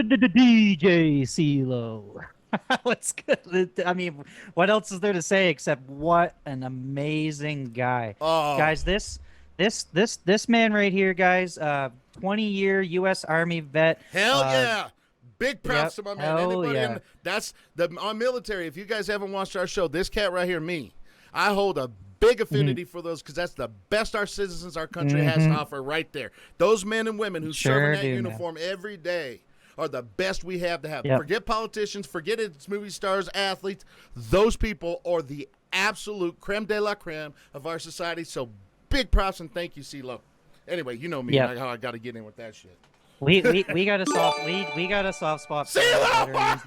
DJ Ceelo. What's good? I mean, what else is there to say except what an amazing guy, Oh, guys. This man right here, guys. 20-year U.S. Army vet. hell Uh, yeah. Big props yep. to my man. Hell Anybody yeah. in that's the our military. If you guys haven't watched our show, this cat right here, me, I hold a big Hmm. affinity for those because that's the best our citizens, our country has to Hmm. offer right there. Those men and women who serve in Sure that do, man. uniform every day are the best we have to have. Yep. Forget politicians, forget it's movie stars, athletes. Those people are the absolute creme de la creme of our society. So big props and thank you, CeeLo. Anyway, you know me Yep. and how I got to get in with that shit. We got a soft we got a soft spot for our CeeLo! veterans.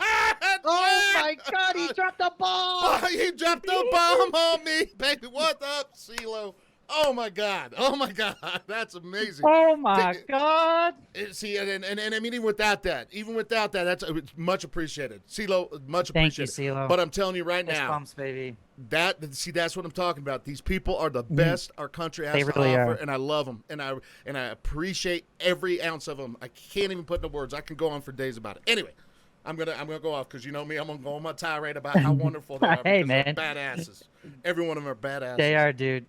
Oh my God! He dropped the ball. Oh, you dropped the bomb on me, baby. What up, CeeLo? Oh my God! Oh my God! That's amazing. Oh my God! See, and I mean, even without that, that's it's much appreciated. CeeLo, much Thank you, appreciated. CeeLo. But I'm telling you right Fist now, bumps, baby. that's what I'm talking about. These people are the best our country has They to really offer, are. and I love them, and I appreciate every ounce of them. I can't even put into words. I can go on for days about it. Anyway, I'm gonna go off because you know me. I'm gonna go on my tirade about how wonderful they are Hey, because man. they're badasses. Every one of them are badasses. They are, dude.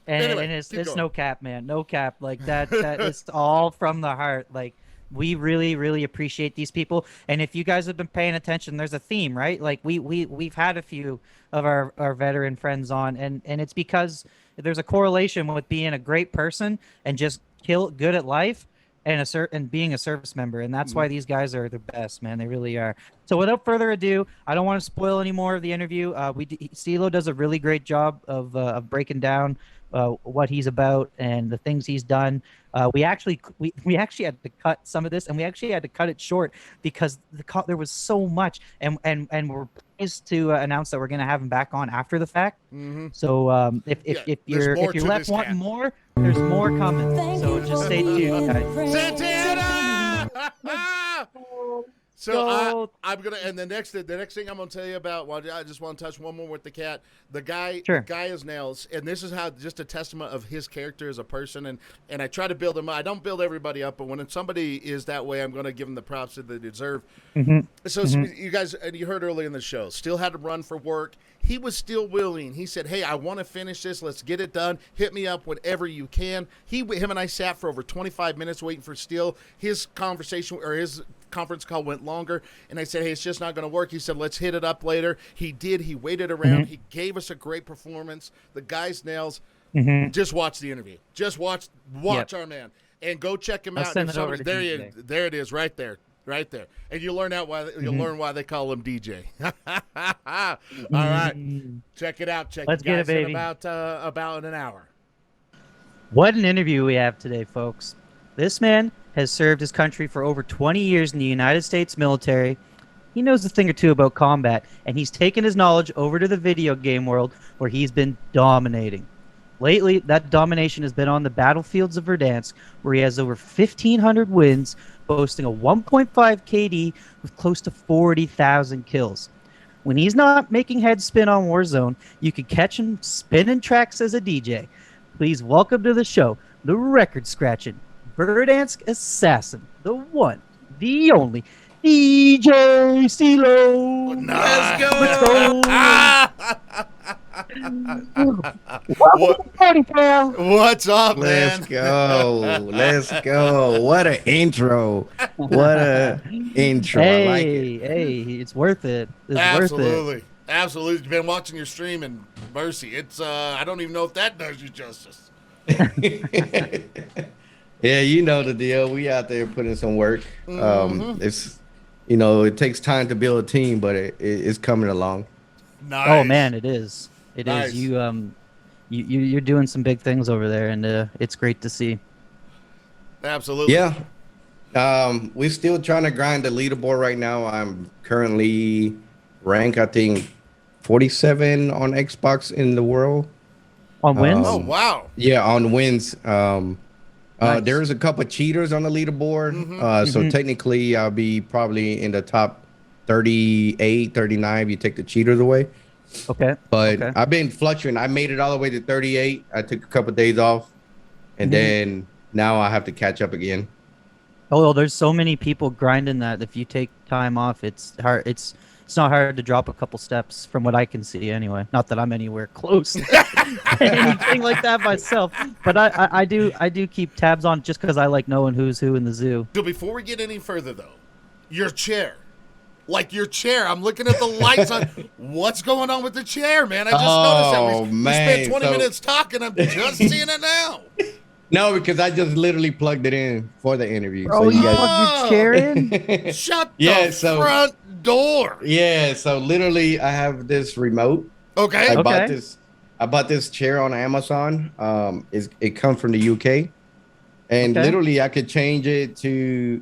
And, Anyway, and it's keep it's going. no cap, man. No cap. Like that is all from the heart. Like we really, really appreciate these people. And if you guys have been paying attention, there's a theme, right? Like we've had a few of our veteran friends on, and it's because there's a correlation with being a great person and just good at life and and being a service member. And that's why these guys are the best, man. They really are. So without further ado, I don't want to spoil any more of the interview. CeeLo does a really great job of breaking down what he's about and the things he's done. We actually had to cut some of this, and we actually had to cut it short because there was so much, and we're pleased to announce that we're going to have him back on after the fact. Mm-hmm. So if Yeah, there's more if you're to left this wanting cat. more, there's more coming. So just stay tuned, guys. Santana! So Go. I'm gonna and the next thing I'm gonna tell you about. Well, I just want to touch one more with the cat. The Sure. guy is nails, and this is how just a testament of his character as a person. And I try to build him up. I don't build everybody up, but when somebody is that way, I'm gonna give them the props that they deserve. Hmm. So you guys, and you heard earlier in the show, still had to run for work. He was still willing. He said, "Hey, I want to finish this. Let's get it done. Hit me up whenever you can." Him and I sat for over 25 minutes waiting for Steele. His conversation or his conference call went longer, and I said, "Hey, it's just not going to work." He said, "Let's hit it up later." He did. He waited around. He gave us a great performance. The guy's nails. Just watch the interview. Just watch Yep. our man, and go check him I'll out. send If it over somebody, to there, DJ. there it is, right there. Right there, and you'll learn why they call him DJ. All right, check it out. Check Let's you get it, guys in baby. about an hour. What an interview we have today, folks. This man has served his country for over 20 years in the United States military. He knows a thing or two about combat, and he's taken his knowledge over to the video game world where he's been dominating. Lately, that domination has been on the battlefields of Verdansk, where he has over 1,500 wins, boasting a 1.5 KD with close to 40,000 kills. When he's not making heads spin on Warzone, you can catch him spinning tracks as a DJ. Please welcome to the show, the record-scratching, Verdansk assassin, the one, the only, DJ Ceelo. Nice. Let's go. Welcome What- to the party, pal. What's up, Let's man? go. Let's go. What an intro. What a intro. I like it. Hey, it's worth it. It's worth it. Absolutely. Been watching your stream and mercy. It's I don't even know if that does you justice. Yeah, you know the deal. We out there putting some work. It's it takes time to build a team, but it's coming along. Nice. Oh man, it is. It Nice. is. You're doing some big things over there, and it's great to see. Absolutely. Yeah. We're still trying to grind the leaderboard right now. I'm currently ranked, I think, 47 on Xbox in the world. On wins? Oh wow. Yeah, on wins. Nice. There's a couple cheaters on the leaderboard. So technically, I'll be probably in the top 38, 39 if you take the cheaters away. Okay. But okay. I've been fluctuating. I made it all the way to 38. I took a couple days off, and then now I have to catch up again. Oh, well, there's so many people grinding that if you take time off, it's hard. It's not hard to drop a couple steps from what I can see anyway. Not that I'm anywhere close to anything like that myself, but I do keep tabs on just because I like knowing who's who in the zoo. So before we get any further, though, your chair. Like your chair. I'm looking at the lights on. What's going on with the chair, man? I just noticed that. We spent 20 minutes talking. I'm just seeing it now. No, because I just literally plugged it in for the interview. Oh, so you guys, plugged your chair in? Shut the front door. Yeah, so literally I have this remote. Okay. I bought this chair on Amazon. It comes from the UK. And literally I could change it to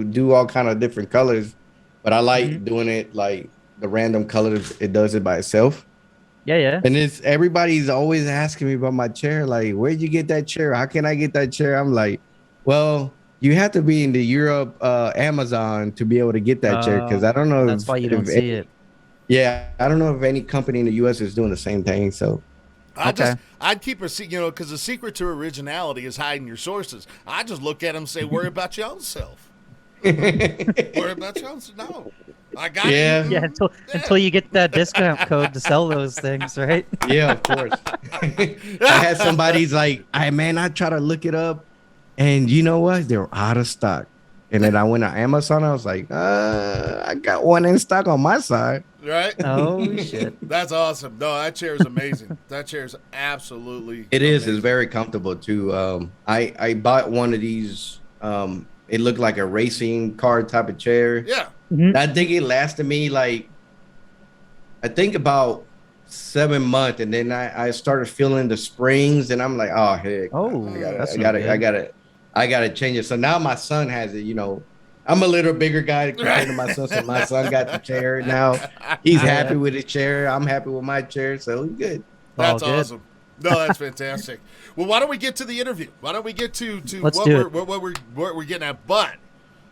do all kind of different colors. But I like doing it like the random colors. It does it by itself. Yeah. And everybody's always asking me about my chair. Like, where'd you get that chair? How can I get that chair? I'm like, well, you have to be in the Europe Amazon to be able to get that chair. Because I don't know. That's why you don't see it. Yeah, I don't know if any company in the U.S. is doing the same thing. So I'd keep a because the secret to originality is hiding your sources. I just look at them and say, worry about your own self. Worry about your own self. No. I got it. Yeah, until you get that discount code to sell those things, right? Yeah, of course. I had somebody's like, I try to look it up, and you know what? They're out of stock. And then I went to Amazon. I was like, I got one in stock on my side. Right? Oh shit! That's awesome. No, that chair is amazing. That chair is absolutely. It is. It's very comfortable too. I bought one of these. It looked like a racing car type of chair. Yeah. Mm-hmm. I think it lasted me like, I think about 7 months, and then I started feeling the springs, and I'm like, oh heck, I gotta change it. So now my son has it. You know, I'm a little bigger guy compared to my son, so my son got the chair now. He's happy with his chair. I'm happy with my chair, so we're good. That's awesome. No, that's fantastic. Well, why don't we get to the interview? Why don't we get to what we're getting at? But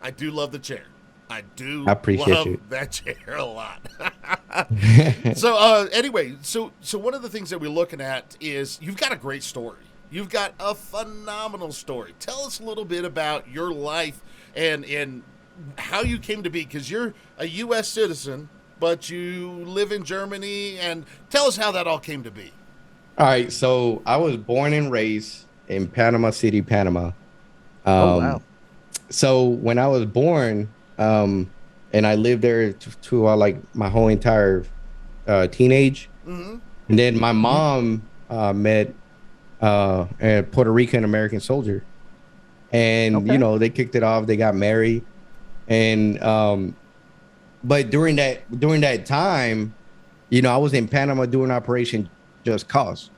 I do love the chair. I appreciate that chair a lot. So anyway, so one of the things that we're looking at is you've got a great story. You've got a phenomenal story. Tell us a little bit about your life and how you came to be, because you're a U.S. citizen, but you live in Germany, and tell us how that all came to be. All right, so I was born and raised in Panama City, Panama. Wow. So when I was born, and I lived there to like my whole entire teenage. Mm-hmm. And then my mom met a Puerto Rican American soldier, and you know, they kicked it off. They got married, and but during that time, you know, I was in Panama doing Operation Just Cause.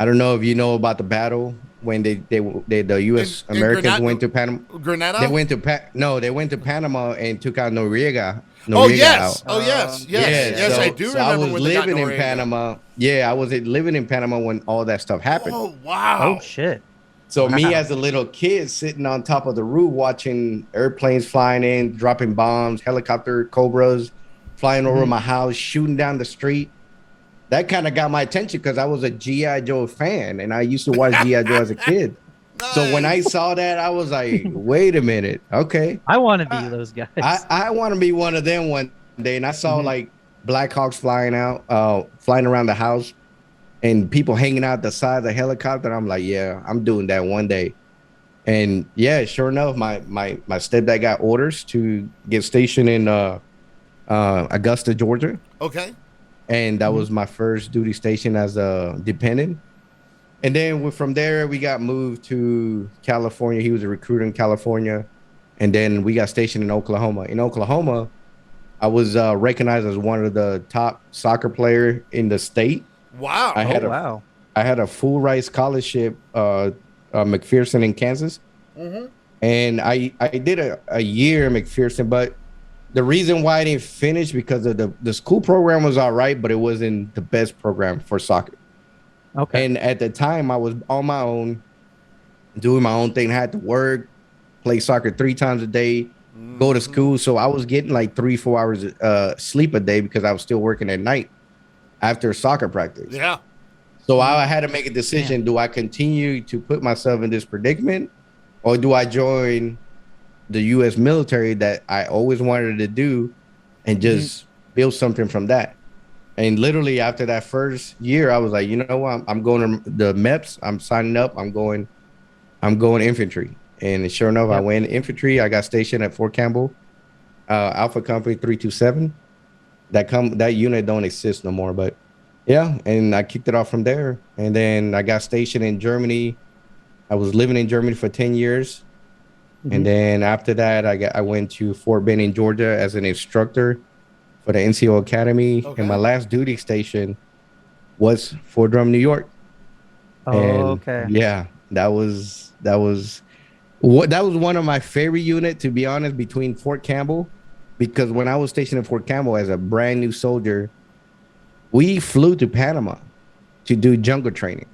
I don't know if you know about the battle when the U.S. Americans went to Panama. Grenada? They went to Panama and took out Noriega. Yes. Out. Yes, I do remember. I was living in Panama. Yeah, I was living in Panama when all that stuff happened. Oh, wow. Oh, shit. So me as a little kid sitting on top of the roof watching airplanes flying in, dropping bombs, helicopter Cobras flying over my house, shooting down the street. That kind of got my attention because I was a G.I. Joe fan, and I used to watch G.I. Joe as a kid. Nice. So when I saw that, I was like, wait a minute. Okay. I want to be those guys. I want to be one of them one day. And I saw like Black Hawks flying around the house and people hanging out the side of the helicopter. I'm like, yeah, I'm doing that one day. And yeah, sure enough, my stepdad got orders to get stationed in Augusta, Georgia. Okay. And that was my first duty station as a dependent. And then from there, we got moved to California. He was a recruiter in California. And then we got stationed in Oklahoma. In Oklahoma, I was recognized as one of the top soccer players in the state. Wow. I had a full ride scholarship, McPherson in Kansas. Mm-hmm. And I did a year in McPherson, but the reason why I didn't finish because of the school program was all right, but it wasn't the best program for soccer. Okay. And at the time, I was on my own, doing my own thing. I had to work, play soccer 3 times a day, go to school. So I was getting like 3-4 hours sleep a day because I was still working at night after soccer practice. Yeah. So I had to make a decision. Do I continue to put myself in this predicament, or do I join the U.S. military that I always wanted to do, and just build something from that. And literally after that first year, I was like, you know what? I'm going to the MEPS. I'm signing up. I'm going infantry. And sure enough, I went infantry. I got stationed at Fort Campbell, Alpha Company 327. That unit don't exist no more, but yeah. And I kicked it off from there. And then I got stationed in Germany. I was living in Germany for 10 years. And then after that, I went to Fort Benning, Georgia as an instructor for the NCO Academy. Okay. And my last duty station was Fort Drum, New York. Okay. Yeah, that was one of my favorite units, to be honest, between Fort Campbell, because when I was stationed in Fort Campbell as a brand new soldier, we flew to Panama to do jungle training.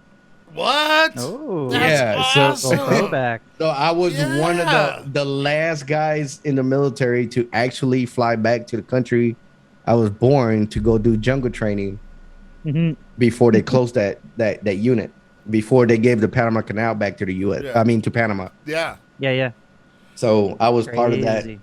What? Oh, That's awesome. throwback. So I was one of the last guys in the military to actually fly back to the country I was born to go do jungle training before they closed that unit, before they gave the Panama Canal back to the U.S. Yeah. I mean, to Panama. Yeah. Yeah. So I was part of Crazy.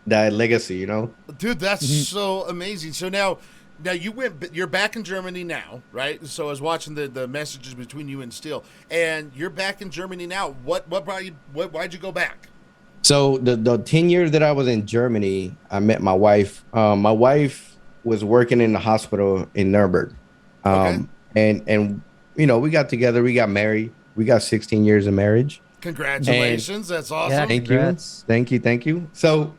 that legacy, you know? Dude, that's so amazing. So now you're back in Germany now, right? So I was watching the messages between you and Steele, and you're back in Germany now. What brought you? Why'd you go back? So the 10 years that I was in Germany, I met my wife. My wife was working in the hospital in Nuremberg. And you know, we got together, we got married, we got 16 years of marriage. Congratulations. That's awesome. Yeah. Thank you. So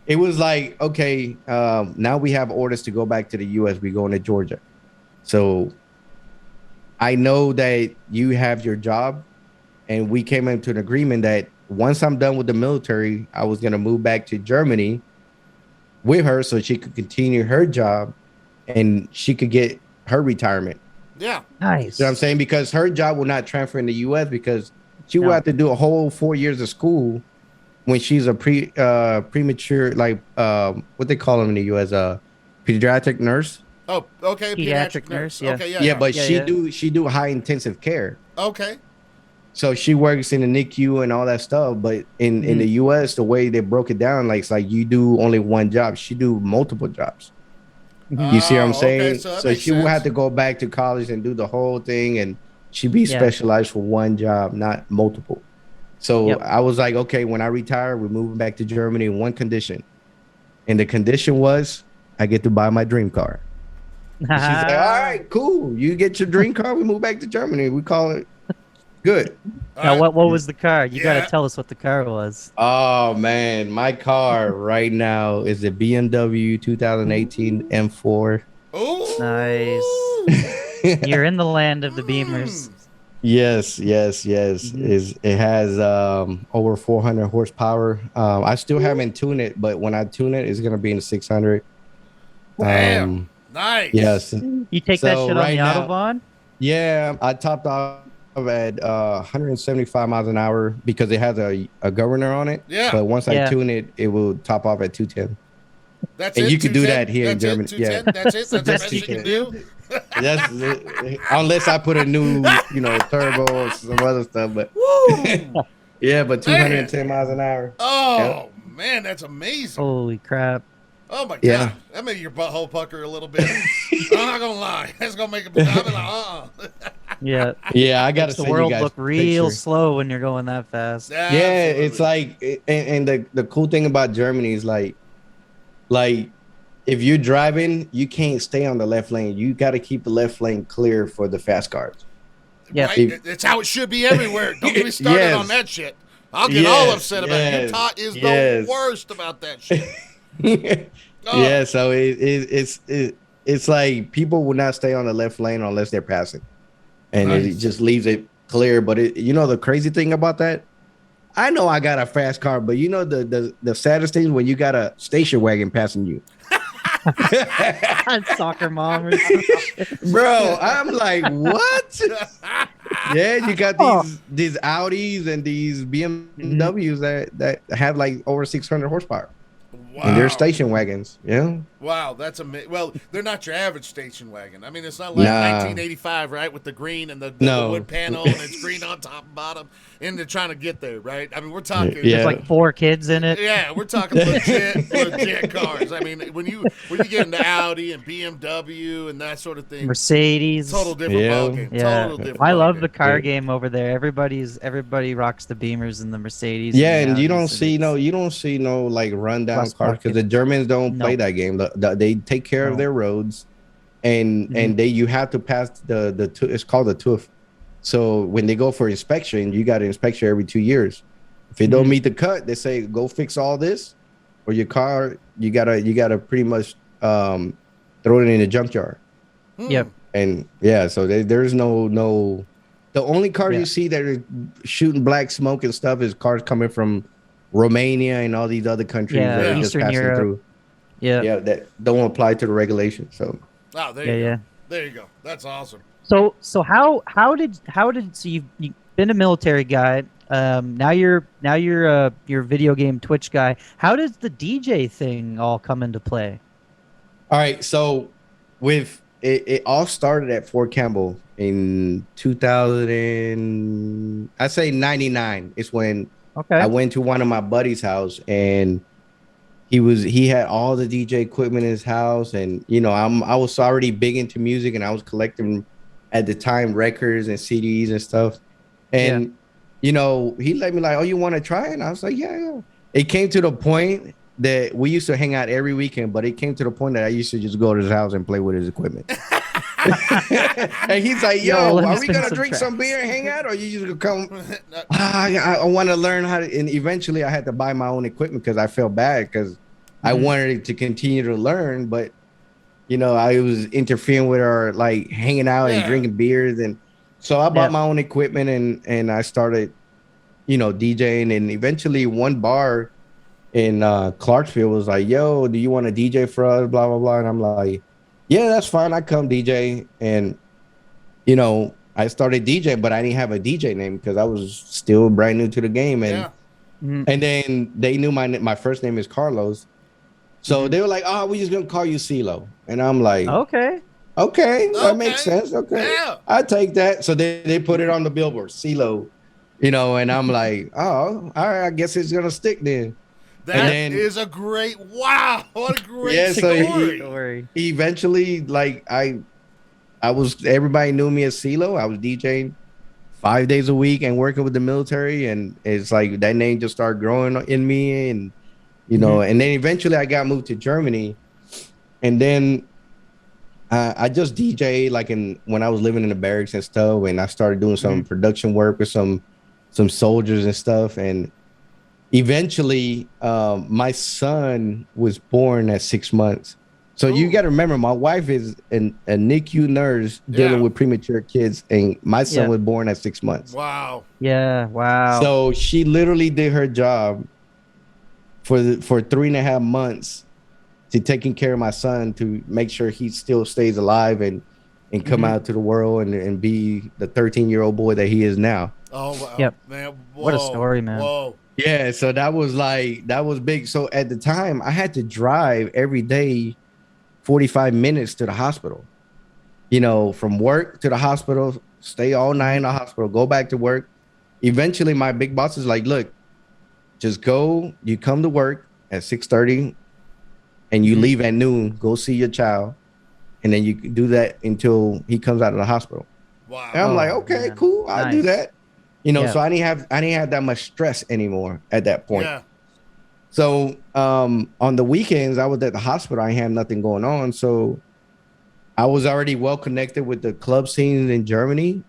it was like, okay, now we have orders to go back to the US. We're going to Georgia. So I know that you have your job, and we came into an agreement that once I'm done with the military, I was going to move back to Germany with her so she could continue her job and she could get her retirement. Yeah. Nice. You know what I'm saying? Because her job will not transfer in the US because she will have to do a whole 4 years of school when she's a premature, like what they call them in the US, pediatric nurse. Oh, okay. Pediatric nurse. Yeah. Okay. Yeah, but Yeah. she do high intensive care. Okay. So she works in the NICU and all that stuff. But in the US, the way they broke it down, like it's like you do only one job. She do multiple jobs. You see what I'm saying? Okay, so she will have to go back to college and do the whole thing, and she be specialized for one job, not multiple. So I was like, okay, when I retire, we're moving back to Germany in one condition. And the condition was I get to buy my dream car. She's like, all right, cool. You get your dream car, we move back to Germany. We call it good. Now, what was the car? You got to tell us what the car was. Oh, man. My car right now is a BMW 2018 M4. Oh, Nice. You're in the land of the Beamers. Yes. It has over 400 horsepower. I still haven't tuned it, but when I tune it, it's going to be in the 600. Damn. Nice. Yes. You take that shit on right the now- Autobahn? Yeah, I topped off at 175 miles an hour because it has a governor on it. Yeah. But once I tune it, it will top off at 210. That's And it. you could do 210? that here in That's Germany. It, Yeah. 210? That's it. That's the Just best you can 210. do. That's unless I put a new, turbo or some other stuff. But yeah, but 210 miles an hour. Oh man, that's amazing. Holy crap. Oh my god, Yeah. that made your butthole pucker a little bit. I'm not gonna lie, that's gonna make it. I'll be like, Yeah. Yeah, I gotta Makes say the you world guys look real picture. slow when you're going that fast. Yeah, Absolutely. it's like, and the cool thing about Germany is like if you're driving, you can't stay on the left lane. You got to keep the left lane clear for the fast cars. Yeah. Right? That's how it should be everywhere. Don't get me started Yes. on that shit. I'll get all Yes, upset about it. yes, Utah is the yes. worst about that shit. Oh. Yeah, so it's like people will not stay on the left lane unless they're passing, and it Nice. just leaves it clear. But the crazy thing about that, I know I got a fast car, but the saddest thing is when you got a station wagon passing you. Soccer mom or something. Bro, I'm like, what? Yeah, you got these Audis and these BMWs that have like over 600 horsepower. And they're Wow. station wagons. Yeah. Wow, that's amazing. Well, they're not your average station wagon. I mean, it's not like Nah. 1985, right, with the green and the No. wood panel and it's green on top and bottom, and they're trying to get there, right? I mean, we're talking. Yeah. There's like 4 kids in it. Yeah, we're talking legit cars. I mean, when you get into Audi and BMW and that sort of thing, Mercedes. total different Yeah. ballgame. Yeah. Total different. I love the ballgame. car Yeah. game over there. Everybody rocks the Beamers and the Mercedes. Yeah, the and you Audis, don't and see it's- no like rundown Rust cars because the bucket. Germans don't No. play that game. They take care of No. their roads, and you have to pass it's called the TÜV. So when they go for inspection, you got to inspection every 2 years. If it don't meet the cut, they say go fix all this, or your car you gotta pretty much throw it in the junkyard. Yep. And yeah, so there's no. The only cars you see that are shooting black smoke and stuff is cars coming from Romania and all these other countries Yeah, that are just Eastern passing Europe. through. Yeah. Yeah, that don't apply to the regulations. So Oh, there Yeah, you go. yeah. There you go. That's awesome. So how did so you've been a military guy, now you're video game Twitch guy. How does the DJ thing all come into play? all right, so with it all started at Fort Campbell in 2000 and I say 99. It's when Okay. I went to one of my buddy's house and he had all the DJ equipment in his house, and I was already big into music and I was collecting at the time records and CDs and stuff. And he let me like, oh, you want to try it? And I was like, yeah. It came to the point that we used to hang out every weekend, but it came to the point that I used to just go to his house and play with his equipment. And he's like, yo, let me are we spin gonna some drink some tracks. beer and hang out, or you just gonna come? I want to learn how to. And eventually I had to buy my own equipment because I felt bad because I wanted to continue to learn, but I was interfering with our like hanging out and drinking beers, and so I bought my own equipment and I started DJing. And eventually one bar in Clarksville was like, yo, do you want to DJ for us, blah blah blah. And I'm like, yeah, that's fine, I come DJ. And I started DJing, but I didn't have a DJ name because I was still brand new to the game. And and then they knew my first name is Carlos, so they were like, oh, we're just gonna call you Ceelo. And I'm like, Okay. okay, that makes sense. Okay, Yeah. I take that. So they put it on the billboard, Ceelo, and I'm like, oh, all right, I guess it's gonna stick then. That is a great, wow, what a great story. Story. Eventually, like I was, everybody knew me as Ceelo. I was DJing 5 days a week and working with the military, and it's like that name just started growing in me, and and then eventually I got moved to Germany, and then I just DJ like when I was living in the barracks and stuff, and I started doing some production work with some soldiers and stuff. And eventually my son was born at 6 months. So you got to remember, my wife is a NICU nurse dealing with premature kids, and my son was born at 6 months. Wow. Yeah. Wow. So she literally did her job for 3.5 months to taking care of my son, to make sure he still stays alive and come out to the world and be the 13-year-old boy that he is now. Oh, wow. Yep. Man, What a story, man. Whoa. Yeah, so that was big. So at the time, I had to drive every day 45 minutes to the hospital. From work to the hospital, stay all night in the hospital, go back to work. Eventually, my big boss is like, look, just go, you come to work at 6:30 and you leave at noon, go see your child, and then you do that until he comes out of the hospital. Wow. And I'm like, okay, man. cool, I'll do Nice. that. So I didn't have that much stress anymore at that point. Yeah. So on the weekends, I was at the hospital. I had nothing going on. So I was already well connected with the club scene in Germany.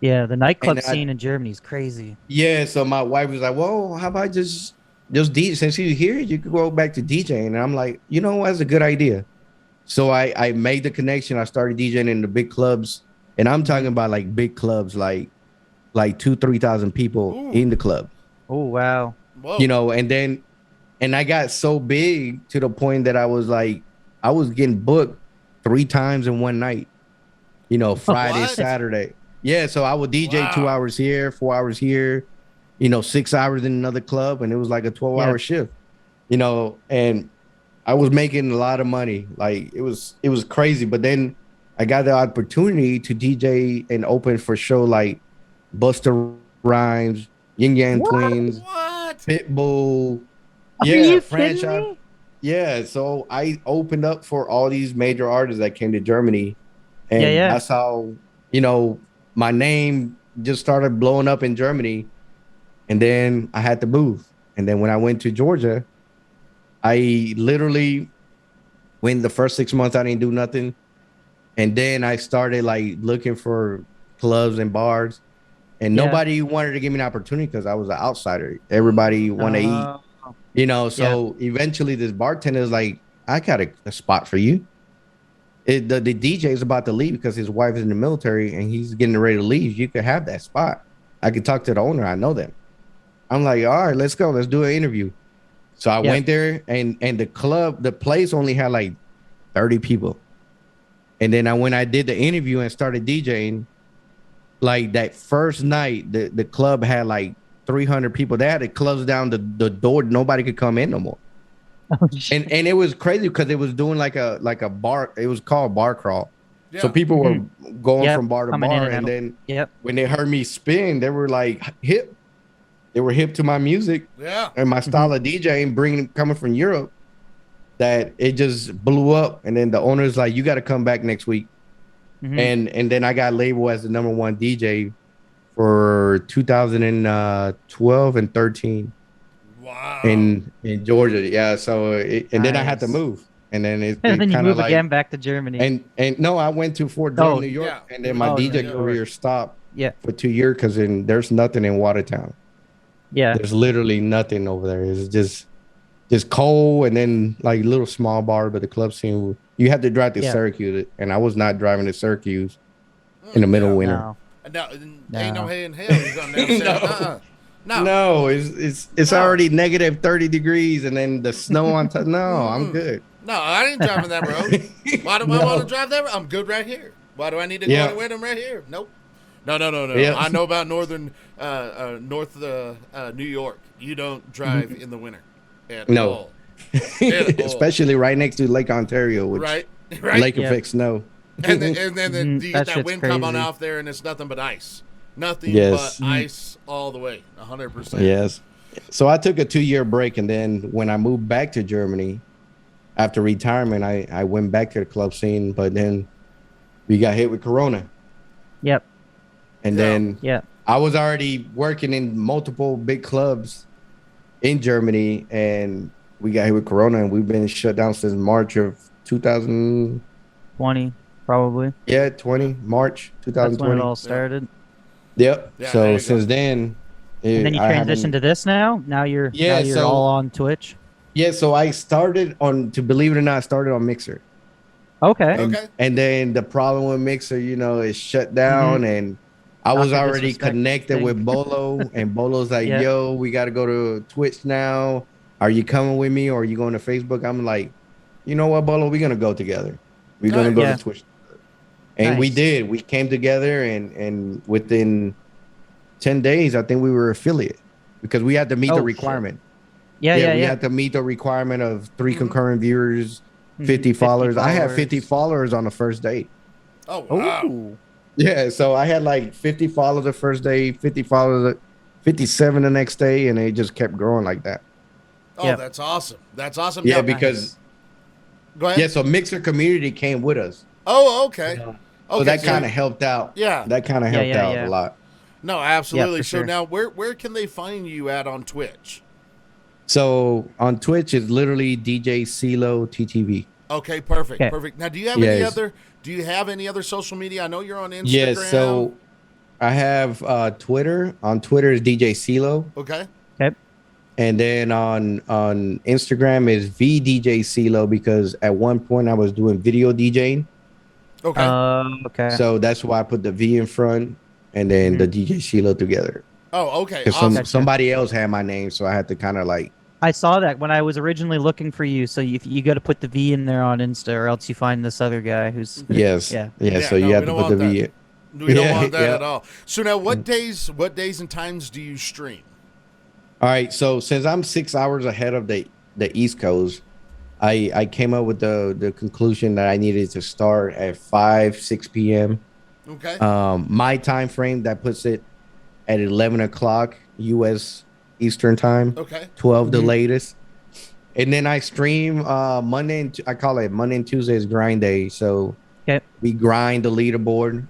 Yeah, the nightclub And scene in Germany is crazy. Yeah. So my wife was like, well, how about just DJ? Since you're here, you could go back to DJing. And I'm like, that's a good idea. So I made the connection. I started DJing in the big clubs. And I'm talking about like big clubs, like 2,000-3,000 people in the club. Oh, wow. Whoa. And I got so big to the point that I was getting booked 3 times in one night, Friday, What? Saturday. Yeah. So I would DJ 2 hours here, 4 hours here, 6 hours in another club. And it was like a 12-hour shift, and I was making a lot of money. Like it was crazy. But then I got the opportunity to DJ and open for show like Busta Rhymes, Yin Yang What? Twins, What? Pitbull. Are Yeah, you kidding franchise. me? Yeah, so I opened up for all these major artists that came to Germany, and Yeah. that's how my name just started blowing up in Germany. And then I had to move. And then when I went to Georgia, I literally went the first 6 months I didn't do nothing, and then I started like looking for clubs and bars, and Yeah. nobody wanted to give me an opportunity because I was an outsider. Everybody want to eat. So eventually this bartender is like, I got a spot for you. The DJ is about to leave because his wife is in the military and he's getting ready to leave. You could have that spot. I could talk to the owner. I know them. I'm like, all right, let's go. Let's do an interview. So I went there and the place only had like 30 people. And then when I did the interview and started DJing, like that first night, the club had like 300 people. They had to close down the door. Nobody could come in no more. Oh, shit. And it was crazy because it was doing like a bar. It was called bar crawl. Yeah. So people were going Yep, from bar to coming in bar. and And out. then when they heard me spin, they were like hip. They were hip to my music Yeah. and my style of DJing, coming from Europe, that it just blew up. And then the owner's like, you got to come back next week. And then I got labeled as the #1 DJ for 2012 and 13 Wow. in Georgia. Yeah. So then I had to Nice. move. And then it And then you kind of move like, again back to Germany. and no, I went to Fort Drum, New York. Yeah. And then my Oh, DJ New York. career stopped Yeah. for 2 years because there's nothing in Watertown. Yeah. There's literally nothing over there. It's just cold and then like little small bar, but the club scene, you had to drive to Syracuse, and I was not driving to Syracuse in the middle of winter. No. No, ain't no hay in hell. You're going down there. No, it's already negative 30 degrees and then the snow on top. No, I'm good. No, I ain't driving that road. Why do I want to drive that road? I'm good right here. Why do I need to go anywhere? I'm right here. Nope. No. Yeah. I know about north New York. You don't drive in the winter at all. Especially right next to Lake Ontario, which Right. lake affects snow. And then you get That that shit's wind come on crazy. off there, and it's nothing but ice. Nothing Yes. but ice all the way, 100%. Yes. So I took a 2-year break, and then when I moved back to Germany after retirement, I went back to the club scene, but then we got hit with Corona. Yep. And then I was already working in multiple big clubs in Germany, and we got hit with Corona, and we've been shut down since March of 2000. 20, probably. Yeah, 20 March That's 2020. when it all started. Yep. Yeah, there So you since go. then, And then you transitioned to this now? Now you're so- all on Twitch? Yeah, so I started to believe it or not, I started on Mixer. Okay. Okay. And then the problem with Mixer, it shut down, and I was Not to already disrespect connected thing. with Bolo, and Bolo's like, Yeah. yo, we got to go to Twitch now. Are you coming with me or are you going to Facebook? I'm like, you know what, Bolo, we're going to go together. We're going to go Yeah. to Twitch. And we Nice. did. We came together, and within 10 days, I think we were affiliate because we had to meet Oh, the shit. requirement. Yeah. We had to meet the requirement of 3 concurrent viewers, 50 followers. I had 50 followers on the first day. Oh, wow. Ooh. Yeah, so I had like 50 followers the first day, 50 followers, 57 the next day, and it just kept growing like that. Oh, Yeah. that's awesome. That's awesome. Yeah, Now- because Go ahead. so Mixer community came with us. Oh, okay. So that kind of helped out. Yeah. That kind of helped yeah, out yeah. a lot. No, absolutely. for So sure. now, where can they find you at on Twitch? So on Twitch it's literally DJ Ceelo TTV. Okay, perfect, Okay. perfect. Now, do you have Yes. any other social media? I know you're on Instagram. Yes, so I have Twitter. On Twitter is DJ Ceelo. Okay. Okay. And then on Instagram is VDJ Ceelo because at one point I was doing video DJing. Okay. Okay. So that's why I put the V in front and then the DJ Ceelo together. oh, okay. Because Awesome. somebody else had my name, so I had to kind of like. I saw that when I was originally looking for you. So you got to put the V in there on Insta, or else you find this other guy who's. Yes. Yeah. Yeah. Yeah, So no, you have we to don't put the want V that. in. We don't Yeah, want that yeah. at all. So now, what days and times do you stream? All right. So since I'm 6 hours ahead of the East Coast, I came up with the conclusion that I needed to start at 6 p.m. Okay. My time frame that puts it at 11 o'clock U.S. Eastern time. Okay. 12 the latest. And then I stream Monday and I call it Monday and Tuesdays grind day. So we grind the leaderboard,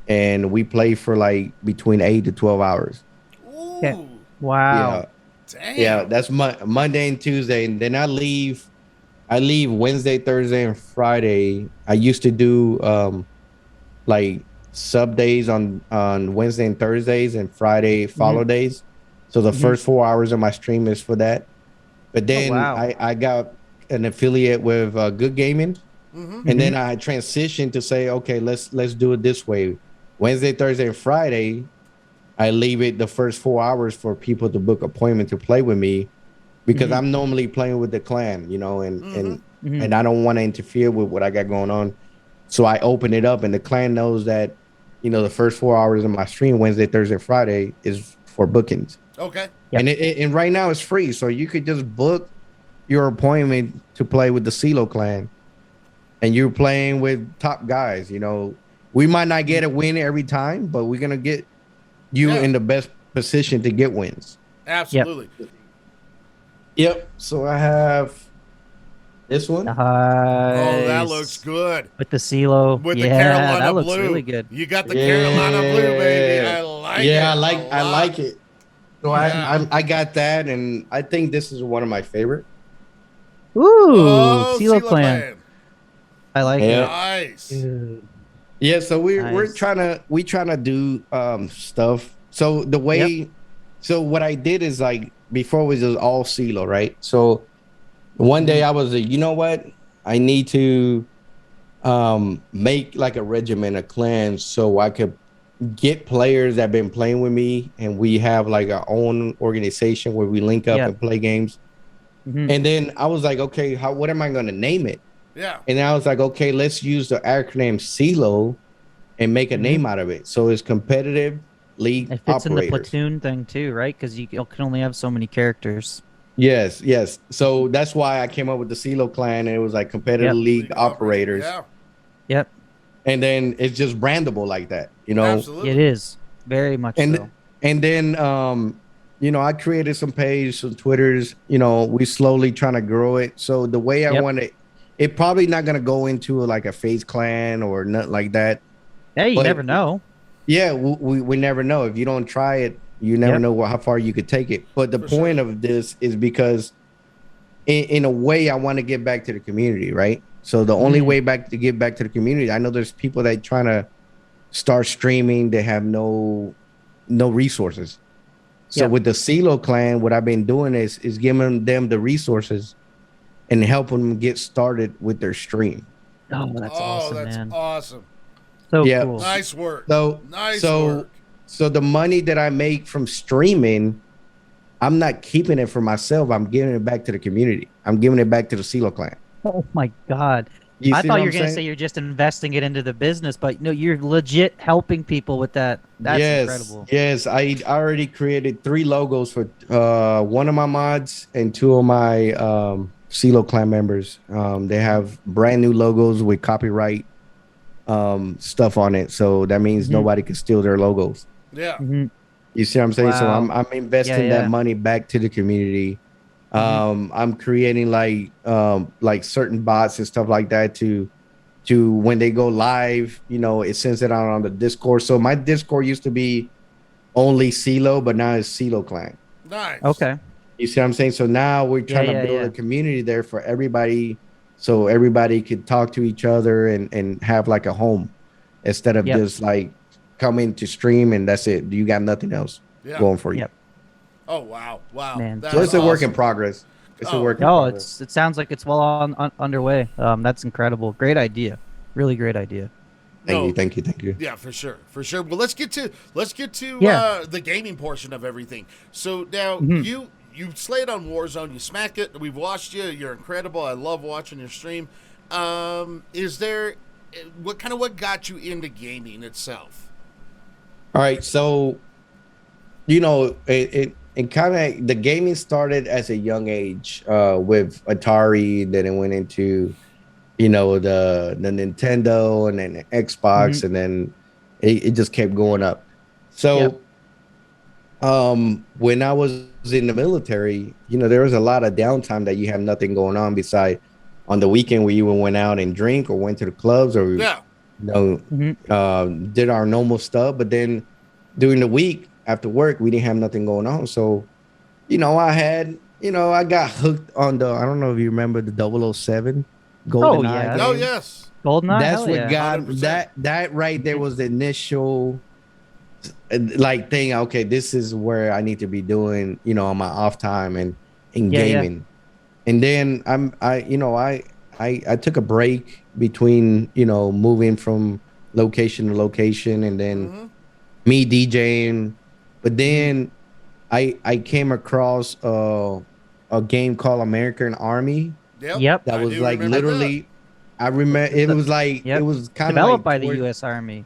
and we play for like between 8 to 12 hours. Ooh. Wow. Damn. Yeah, that's Monday and Tuesday, and then I leave Wednesday, Thursday, and Friday. I used to do like sub days on Wednesday and Thursdays, and Friday follow days. So the first 4 hours of my stream is for that. But then I got an affiliate with Good Gaming, and then I transitioned to say, okay, let's do it this way. Wednesday, Thursday, and Friday, I leave it the first 4 hours for people to book appointment to play with me, because I'm normally playing with the clan, you know, and I don't want to interfere with what I got going on. So I open it up, and the clan knows that, you know, the first 4 hours of my stream, Wednesday, Thursday, Friday, is for bookings. Okay. Yep. And right now it's free, so you could just book your appointment to play with the Ceelo clan, and you're playing with top guys. You know, we might not get a win every time, but we're gonna get you in the best position to get wins. Absolutely. Yep. So I have this one. Nice. Oh, that looks good. With the Ceelo. With the Carolina that looks blue. really good. You got the Carolina blue, baby. I like it. Yeah, I like it. So Yeah. I got that, and I think this is one of my favorite. Ooh, Ceelo clan. I like it. Nice. Yeah, so we're trying to do stuff. So the way, so what I did is, like, before it was just all Ceelo, right? So one day I was like, you know what? I need to make like a regiment, a clan, so I could get players that have been playing with me, and we have like our own organization where we link up and play games. And then I was like, okay, what am I going to name it? Yeah. And I was like, okay, let's use the acronym Ceelo and make a name out of it. So it's competitive league It fits operators. in the platoon thing too, right? Because you can only have so many characters. Yes. So that's why I came up with the Ceelo clan, and it was like competitive league operators. Yeah. Yep. And then it's just brandable like that, you know. Absolutely. It is very much so. And then you know, I created some pages, some Twitters, you know, we slowly trying to grow it. So the way I want it probably not going to go into like a FaZe clan or nothing like that. Hey, you never know. Yeah, we never know. If you don't try it, you never know how far you could take it. But the point of this is because in a way I want to get back to the community, right? So the only way to get back to the community, I know there's people that trying to start streaming, they have no resources. So with the Ceelo clan, what I've been doing is giving them the resources and helping them get started with their stream. Oh, that's awesome, that's man. awesome. So cool. Nice work. Nice work. So the money that I make from streaming, I'm not keeping it for myself. I'm giving it back to the community. I'm giving it back to the Ceelo clan. Oh my God. I thought you were going to say you're just investing it into the business, but no, you're legit helping people with that. That's incredible. Yes, I already created 3 logos for one of my mods and 2 of my Ceelo clan members. They have brand new logos with copyright stuff on it, so that means nobody can steal their logos. Yeah. You see what I'm saying? Wow. So I'm investing that money back to the community. I'm creating like certain bots and stuff like that to when they go live, you know, it sends it out on the Discord. So my Discord used to be only Ceelo, but now it's Ceelo clan. Nice. Okay. You see what I'm saying? So now we're trying to build a community there for everybody, so everybody could talk to each other and have like a home instead of just like coming to stream and that's it. You got nothing else going for you. Oh, wow. Man. So it's a work in progress. It's a work in progress. It sounds like it's well underway. That's incredible. Great idea. Really great idea. Thank you. Yeah, for sure. Well, let's get to the gaming portion of everything. So now you slayed on Warzone, you smack it. We've watched you. You're incredible. I love watching your stream. Is there what got you into gaming itself? All right, so you know, in and kind of the gaming started as a young age with Atari. Then it went into, the Nintendo and then the Xbox, and then it just kept going up. So, when I was in the military, there was a lot of downtime that you have nothing going on beside on the weekend where you went out and drink or went to the clubs or did our normal stuff. But then during the week after work, we didn't have nothing going on. So, I got hooked on I don't know if you remember the 007 Golden Eye. Oh, yes. GoldenEye. That's what got 100%. that right there was the initial like thing. Okay, this is where I need to be doing, on my off time and gaming. And then I took a break between, moving from location to location and then me DJing. But then I came across a game called American Army. Yep. That was like literally, I remember it was like, it was kind of developed by the U.S. Army.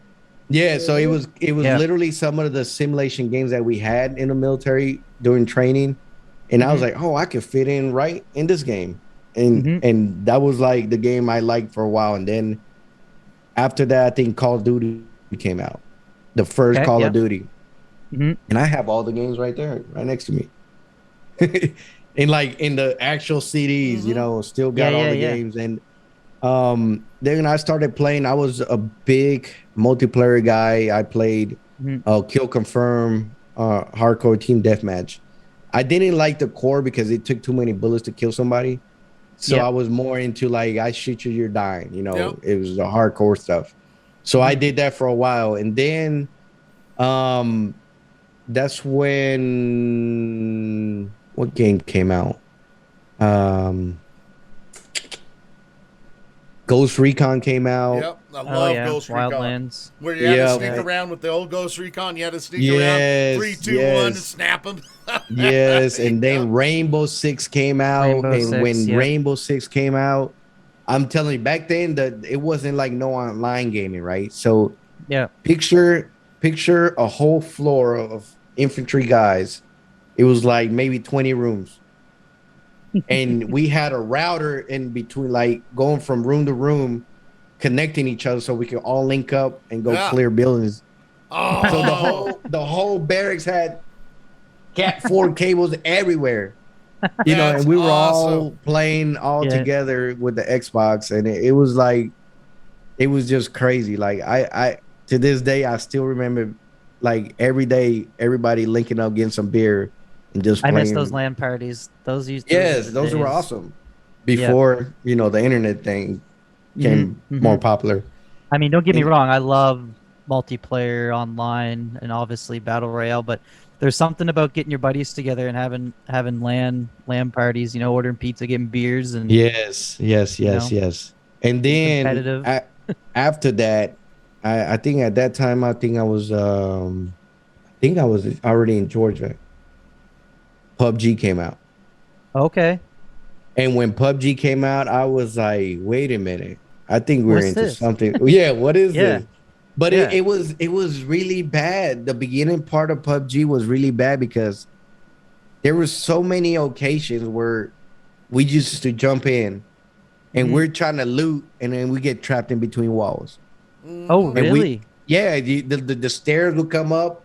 Yeah, so it was literally some of the simulation games that we had in the military during training, and I was like, oh, I could fit in right in this game, and that was like the game I liked for a while, and then after that, I think Call of Duty came out, the first Call of Duty, and I have all the games right there, right next to me, and like in the actual CDs, still got all the games, and then I started playing. I was a big multiplayer guy. I played Kill Confirm, Hardcore Team Deathmatch. I didn't like the core because it took too many bullets to kill somebody. So I was more into like, I shoot you, you're dying. It was the hardcore stuff. So I did that for a while. And then that's when, what game came out? Ghost Recon came out. Yep, I love Ghost Recon. Wildlands. Where you had to sneak around with the old Ghost Recon. You had to sneak around 3, 2, 1 and snap them. Yes, and then Rainbow Six came out. Rainbow Six came out, I'm telling you, back then it wasn't like no online gaming, right? So picture a whole floor of infantry guys. It was like maybe 20 rooms. And we had a router in between, like going from room to room, connecting each other so we could all link up and go clear buildings. Oh. So the whole barracks had Cat 4 cables everywhere. And we were all playing all together with the Xbox, and it was like, it was just crazy. Like I to this day I still remember, like every day everybody linking up, getting some beer. And just playing. I miss those LAN parties. Those were awesome. Before the internet thing became more popular. I mean, don't get me wrong. I love multiplayer online and obviously battle royale, but there's something about getting your buddies together and having LAN parties. Ordering pizza, getting beers, and yes. And then after that, I think at that time I was already in Georgia. PUBG came out. Okay. And when PUBG came out, I was like, wait a minute. I think we're into something. Yeah, what is this? But it was really bad. The beginning part of PUBG was really bad because there were so many occasions where we used to jump in and we're trying to loot, and then we get trapped in between walls. Oh, really? The stairs would come up,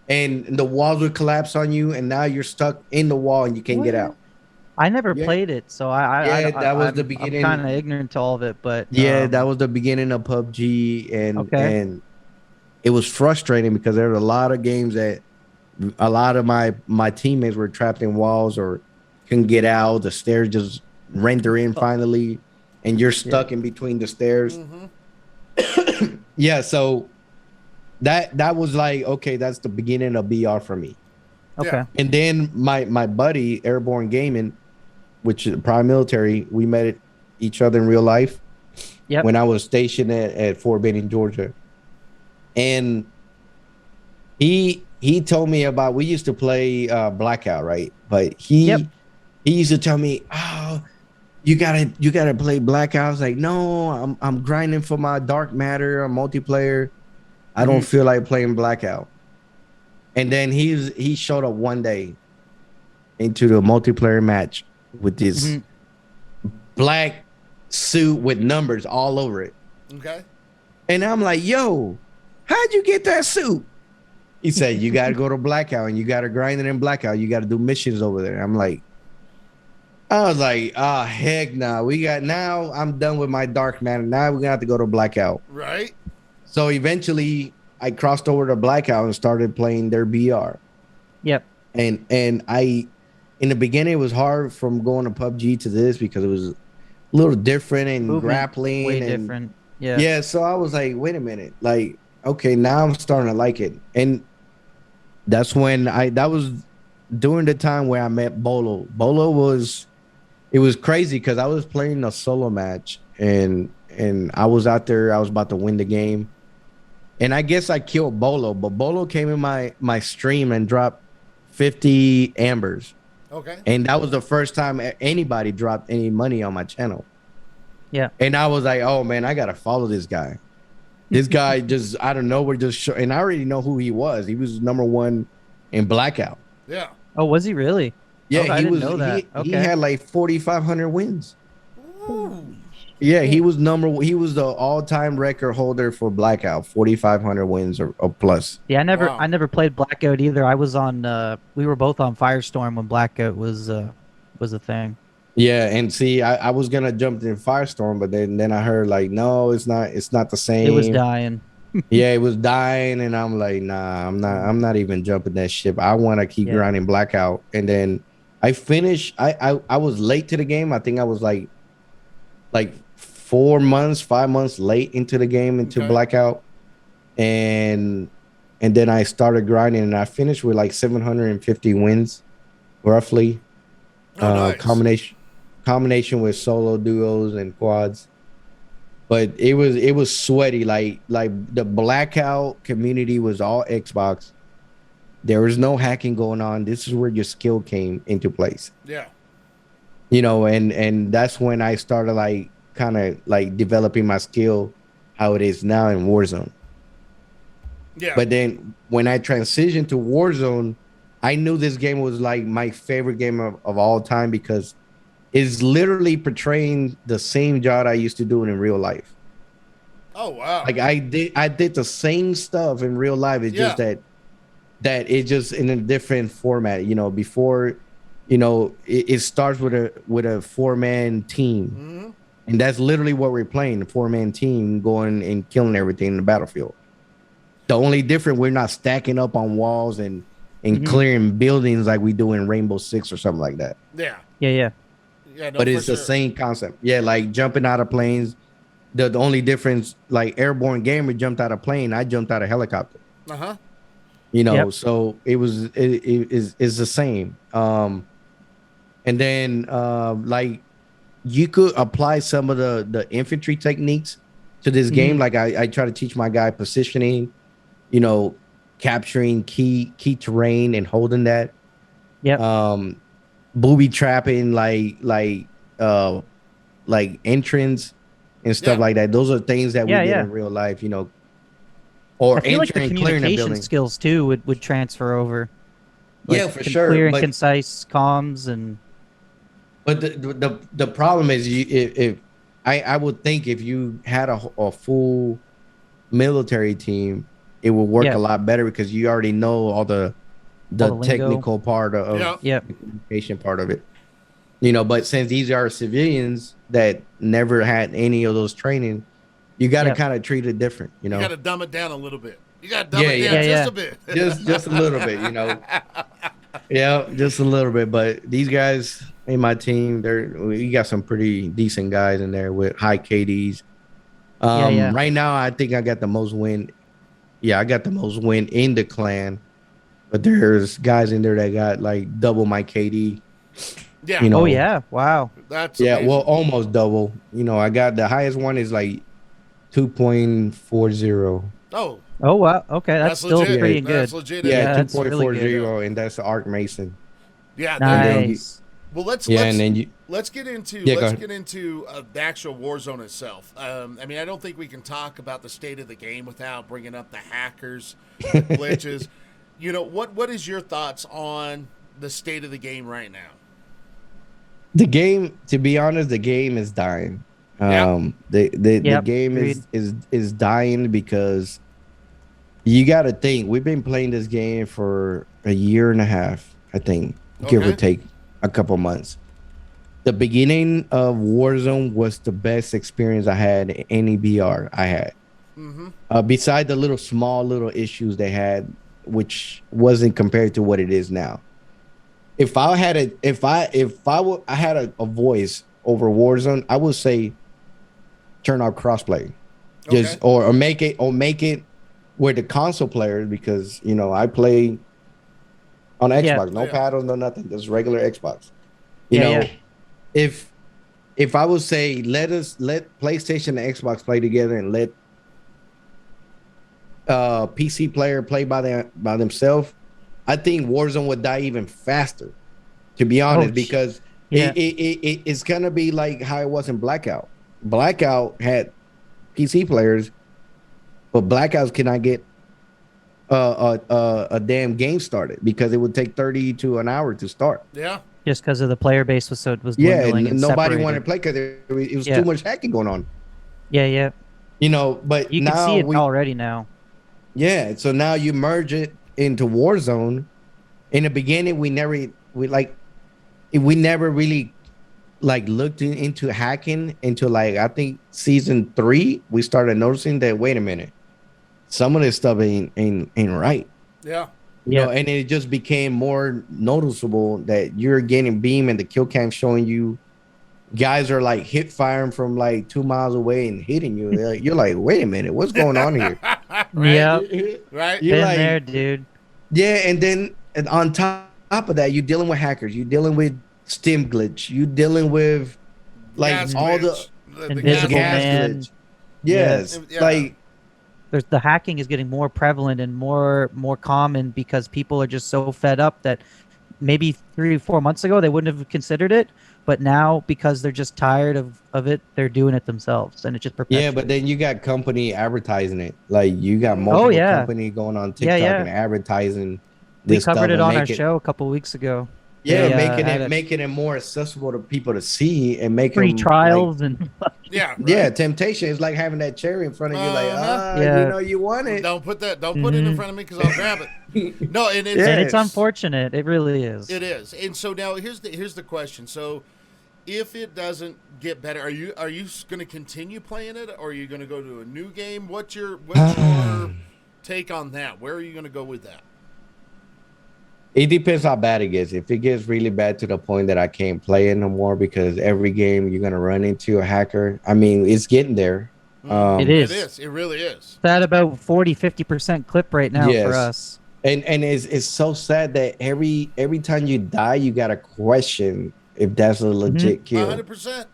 and the walls would collapse on you, and now you're stuck in the wall and you can't get out. I never played it, so that was the beginning. I'm kind of ignorant to all of it, but that was the beginning of PUBG, and it was frustrating because there were a lot of games that a lot of my teammates were trapped in walls or couldn't get out. The stairs just render in finally, and you're stuck in between the stairs. So. That was like, okay, that's the beginning of BR for me. Okay. And then my buddy, Airborne Gaming, which is Prime Military, we met each other in real life when I was stationed at Fort Benning, Georgia. And he told me about, we used to play Blackout, right? But he used to tell me, oh, you gotta play Blackout. I was like, no, I'm grinding for my Dark Matter, multiplayer. I don't feel like playing Blackout. And then he showed up one day into the multiplayer match with this Mhm. black suit with numbers all over it. Okay. And I'm like, yo, how'd you get that suit? He said, you got to go to Blackout and you got to grind it in Blackout. You got to do missions over there. I was like, oh, heck no. Now I'm done with my Dark Matter. Now we're going to have to go to Blackout. Right. So eventually I crossed over to Blackout and started playing their BR. Yep. And in the beginning, it was hard from going to PUBG to this because it was a little different and Movement, grappling. way and, different. Yeah. Yeah. So I was like, wait a minute. Like, okay, now I'm starting to like it. And that's when that was during the time where I met Bolo. It was crazy because I was playing a solo match and I was out there, I was about to win the game. And I guess I killed Bolo, but Bolo came in my stream and dropped 50 ambers. Okay. And that was the first time anybody dropped any money on my channel. Yeah. And I was like, oh man, I gotta follow this guy. This guy just out of nowhere and I already know who he was. He was #1 in Blackout. Yeah. Oh, was he really? Yeah, I didn't know that. He Okay. had like 4,500 wins. Ooh. Yeah, he was the all-time record holder for Blackout, 4,500 wins or plus. Yeah, Wow. I never played Blackout either. I was on we were both on Firestorm when Blackout was a thing. Yeah, and see, I was gonna jump in Firestorm, but then I heard like, no, it's not the same. It was dying. Yeah, it was dying, and I'm like, nah, I'm not even jumping that ship. I want to keep grinding Blackout. And then I finished. I was late to the game. I think I was like 5 months late into the game, into Blackout, and then I started grinding, and I finished with like 750 wins, roughly. Oh, nice. Combination with solo, duos, and quads. But it was sweaty. Like the Blackout community was all Xbox. There was no hacking going on. This is where your skill came into place. Yeah. You know, and that's when I started like kind of like developing my skill how it is now in Warzone. Yeah. But then when I transitioned to Warzone, I knew this game was like my favorite game of all time because it's literally portraying the same job I used to do in real life. Oh wow. Like I did the same stuff in real life. It's just that it's just in a different format. You know, before, you know, it starts with a 4-man team. And that's literally what we're playing, the 4-man team going and killing everything in the battlefield. The only difference, we're not stacking up on walls and clearing buildings like we do in Rainbow Six or something like that. Yeah. Yeah. Yeah. No, But it's the same concept. Yeah, like jumping out of planes. The only difference, like Airborne Gamer jumped out of plane, I jumped out of helicopter. Uh-huh. You know, so it's the same. And then like you could apply some of the infantry techniques to this game. Like I try to teach my guy positioning, you know, capturing key terrain and holding that. Booby trapping, like entrance and stuff like that. Those are things that we did in real life, you know. Or I feel like the entering and clearing a communication building. skills too would transfer over. Yeah, for sure. Clear and But concise comms and. But the problem is, if I would think if you had a full military team, it would work a lot better because you already know all the technical part of the communication part of it. You know, but since these are civilians that never had any of those training, you got to kind of treat it different. You know, you got to dumb it down a little bit. You got to dumb it down just a bit. just a little bit. You know, just a little bit. But these guys in my team, we got some pretty decent guys in there with high KDs. Right now, I think I got the most win. Yeah, I got the most win in the clan. But there's guys in there that got like double my KD. Yeah. You know? Oh yeah. Wow. That's amazing. Well, almost double. You know, I got the highest one is like 2.40. Oh. Oh wow. Okay, that's still legit. pretty That's good. legit. Yeah, that's 2.40, really good. and that's the Arc Mason. Yeah. Nice. Well, let's get into the actual Warzone itself. I mean, I don't think we can talk about the state of the game without bringing up the hackers, glitches. You know, what is your thoughts on the state of the game right now? The game, to be honest, the game is dying. The game is dying because you got to think we've been playing this game for a year and a half, I think, give or take a couple months. The beginning of Warzone was the best experience I had in any VR I had. Beside the small little issues they had, which wasn't compared to what it is now. If I had a voice over Warzone, I would say turn off crossplay, or make it where the console players, because I play on Xbox, no paddles, no nothing, just regular Xbox. You know, if I would say let PlayStation and Xbox play together and let PC player play by themselves, I think Warzone would die even faster, to be honest, because it's gonna be like how it was in Blackout. Blackout had PC players, but Blackouts cannot get a damn game started because it would take 30 to an hour to start. Yeah. Just because of the player base was dwindling and nobody separated. wanted to play because it was too much hacking going on. Yeah. But you now can see it already now. Yeah, so now you merge it into Warzone. In the beginning, we never really looked into hacking until I think season 3. We started noticing that wait a minute, some of this stuff ain't right. Yeah. And it just became more noticeable that you're getting beam and the kill cam showing you guys are hip firing from 2 miles away and hitting you. You're like, wait a minute, what's going on here? Yeah, right. You're been there, dude. Yeah, and on top of that, you're dealing with hackers. You're dealing with stim glitch. You're dealing with gas all glitch. the Invisible gas Man. glitch. Yes, There's the hacking is getting more prevalent and more common because people are just so fed up that maybe 3 or 4 months ago they wouldn't have considered it, but now because they're just tired of it, they're doing it themselves, and it just perpetuates. Yeah, but then you got company advertising it. You got multiple company going on TikTok and advertising. We covered it on our show a couple weeks ago. Yeah, making it more accessible to people to see and make free trials and temptation is like having that cherry in front of you, you want it. Don't put it in front of me because I'll grab it. No, and it's unfortunate. It really is. It is. And so now here's the question. So if it doesn't get better, are you going to continue playing it, or are you going to go to a new game? What's your take on that? Where are you going to go with that? It depends how bad it gets. If it gets really bad to the point that I can't play it no more because every game you're going to run into a hacker. I mean, it's getting there. It is. It really is. It's at about 40-50% clip right now for us. And it's so sad that every time you die, you got to question if that's a legit kill. 100%.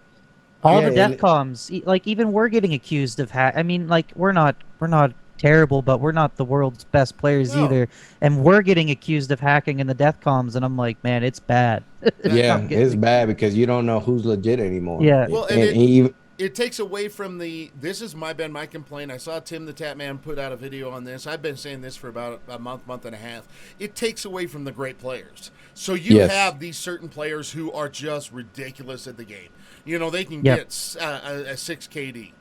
All the death comms, even we're getting accused of hack. I mean, we're not terrible, but we're not the world's best players either, and we're getting accused of hacking in the death comms, and I'm like, man, it's bad. It's bad because you don't know who's legit anymore. Well, it takes away from this is my complaint. I saw Tim the Tap Man put out a video on this. I've been saying this for about a month and a half. It takes away from the great players. So you have these certain players who are just ridiculous at the game. They can get a 6 KD.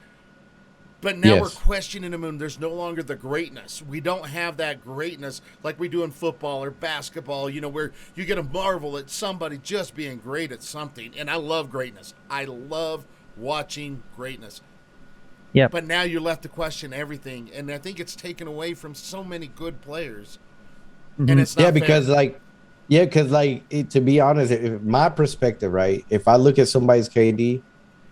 But now we're questioning them, and there's no longer the greatness. We don't have that greatness like we do in football or basketball, where you get a marvel at somebody just being great at something. And I love greatness. I love watching greatness. Yeah. But now you're left to question everything, and I think it's taken away from so many good players. Mm-hmm. And it's not because to be honest, my perspective, right? If I look at somebody's KD,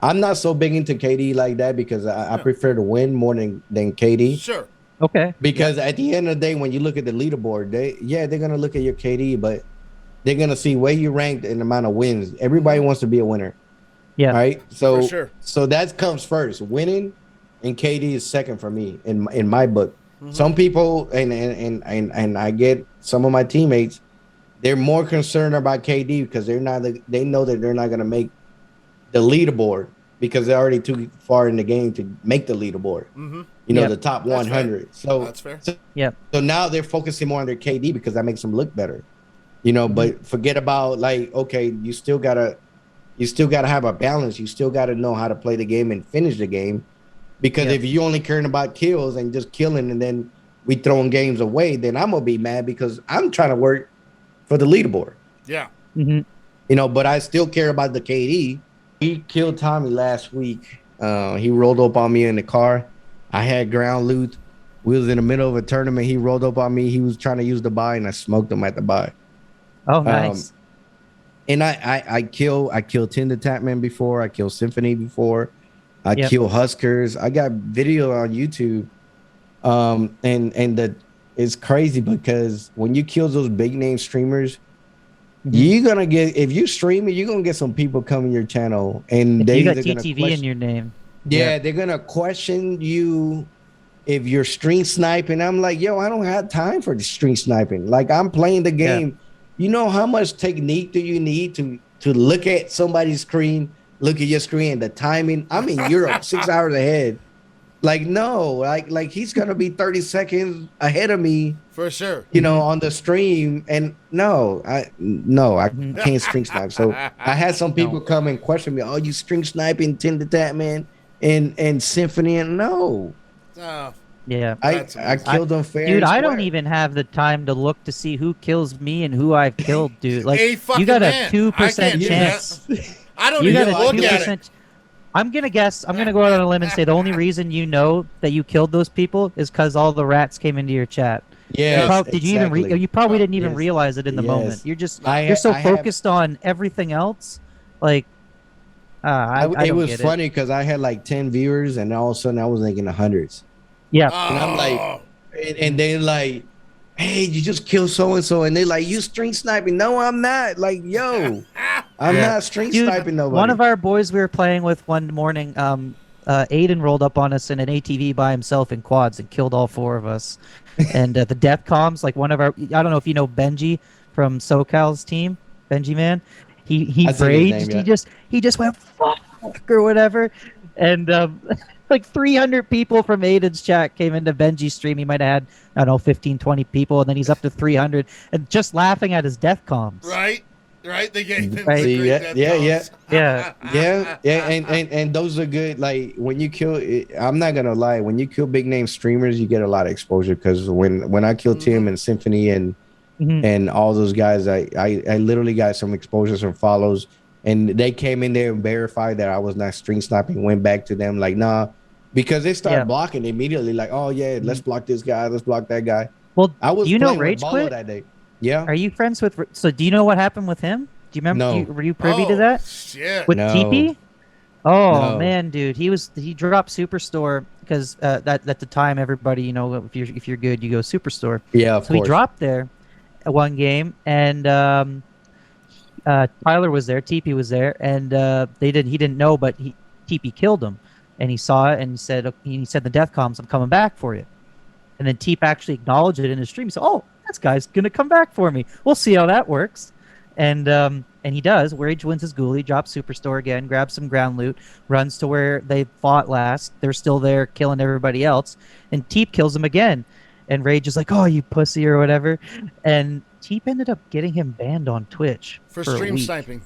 I'm not so big into KD like that because I prefer to win more than KD. Sure. Okay. Because at the end of the day, when you look at the leaderboard, they're gonna look at your KD, but they're gonna see where you ranked and the amount of wins. Everybody wants to be a winner. Yeah. Right. So for sure. So that comes first. Winning and KD is second for me in my book. Mm-hmm. Some people and I get some of my teammates, they're more concerned about KD because they know that they're not gonna make the leaderboard because they're already too far in the game to make the leaderboard. Mm-hmm. The top 100. So that's fair. So now they're focusing more on their KD because that makes them look better. you know. But forget about like, okay, you still gotta have a balance. You still gotta know how to play the game and finish the game. Because if you only caring about kills and just killing, and then we throwing games away, then I'm gonna be mad because I'm trying to work for the leaderboard. Yeah. You know, but I still care about the KD. He killed Tommy last week. He rolled up on me in the car. I had ground loot. We was in the middle of a tournament. He rolled up on me. He was trying to use the buy, and I smoked him at the buy. Oh, nice. And I killed Tinder Tapman before. I killed Symphony before. I killed Huskers. I got video on YouTube. And it's crazy because when you kill those big name streamers, you're gonna get, if you stream it, you're gonna get some people coming your channel, and you got TTV in your name. Yeah, they're gonna question you if you're stream sniping. I'm like, yo, I don't have time for the stream sniping. Like, I'm playing the game. You know how much technique do you need to look at somebody's screen, look at your screen, the timing? I'm in Europe, 6 hours ahead. Like, no, like he's gonna be 30 seconds ahead of me for sure. You know, on the stream, and I can't stream snipe. So I had some people come and question me, "Oh, you stream sniping Tinder Tapman and Symphony?" And no, yeah, I killed them fair. Dude, I don't even have the time to look to see who kills me and who I've killed, dude. Like, you got a 2% chance. I don't even look at it. I'm gonna guess. I'm gonna go out on a limb and say the only reason you know that you killed those people is because all the rats came into your chat. Yeah. Did you even? You probably didn't even realize it in the moment. You're just you're so focused on everything else. Like, it was funny because I had like 10 viewers, and all of a sudden I was making the hundreds. Yeah. And I'm like, and they're like, "Hey, you just killed so and so," and they're like, "You stream sniping?" No, I'm not. Like, yo. I'm not stream sniping nobody. One of our boys we were playing with one morning, Aiden rolled up on us in an ATV by himself in quads and killed all 4 of us. And the death comms, like one of our, I don't know if you know Benji from SoCal's team, Benji man. He raged. He just went fuck or whatever, and like 300 people from Aiden's chat came into Benji's stream. He might have had, I don't know, 15, 20 people, and then he's up to 300 and just laughing at his death comms. Right, they gave him and those are good. Like, when you kill, I'm not gonna lie, when you kill big name streamers, you get a lot of exposure. Because when I killed Tim and Symphony and all those guys, I literally got some exposure, some follows, and they came in there and verified that I was not stream sniping. Went back to them like, nah, because they started blocking immediately. Like, oh yeah, let's block this guy, let's block that guy. Well, I was Rage Quit that day. Yeah. Are you friends with? So do you know what happened with him? Do you remember? No. Were you privy to that? Shit. With TP? Oh man, dude, he dropped Superstore because at the time everybody, you know, if you're good, you go Superstore. Yeah, of course. He dropped there at one game, and Tyler was there, TP was there, and he didn't know, but TP killed him, and he saw it and said the death comms, I'm coming back for you, and then TP actually acknowledged it in his stream. He said, oh, this guy's gonna come back for me. We'll see how that works. And he does. Rage wins his ghoulie, drops Superstore again, grabs some ground loot, runs to where they fought last. They're still there killing everybody else. And Teep kills him again. And Rage is like, oh, you pussy or whatever. And Teep ended up getting him banned on Twitch for stream sniping.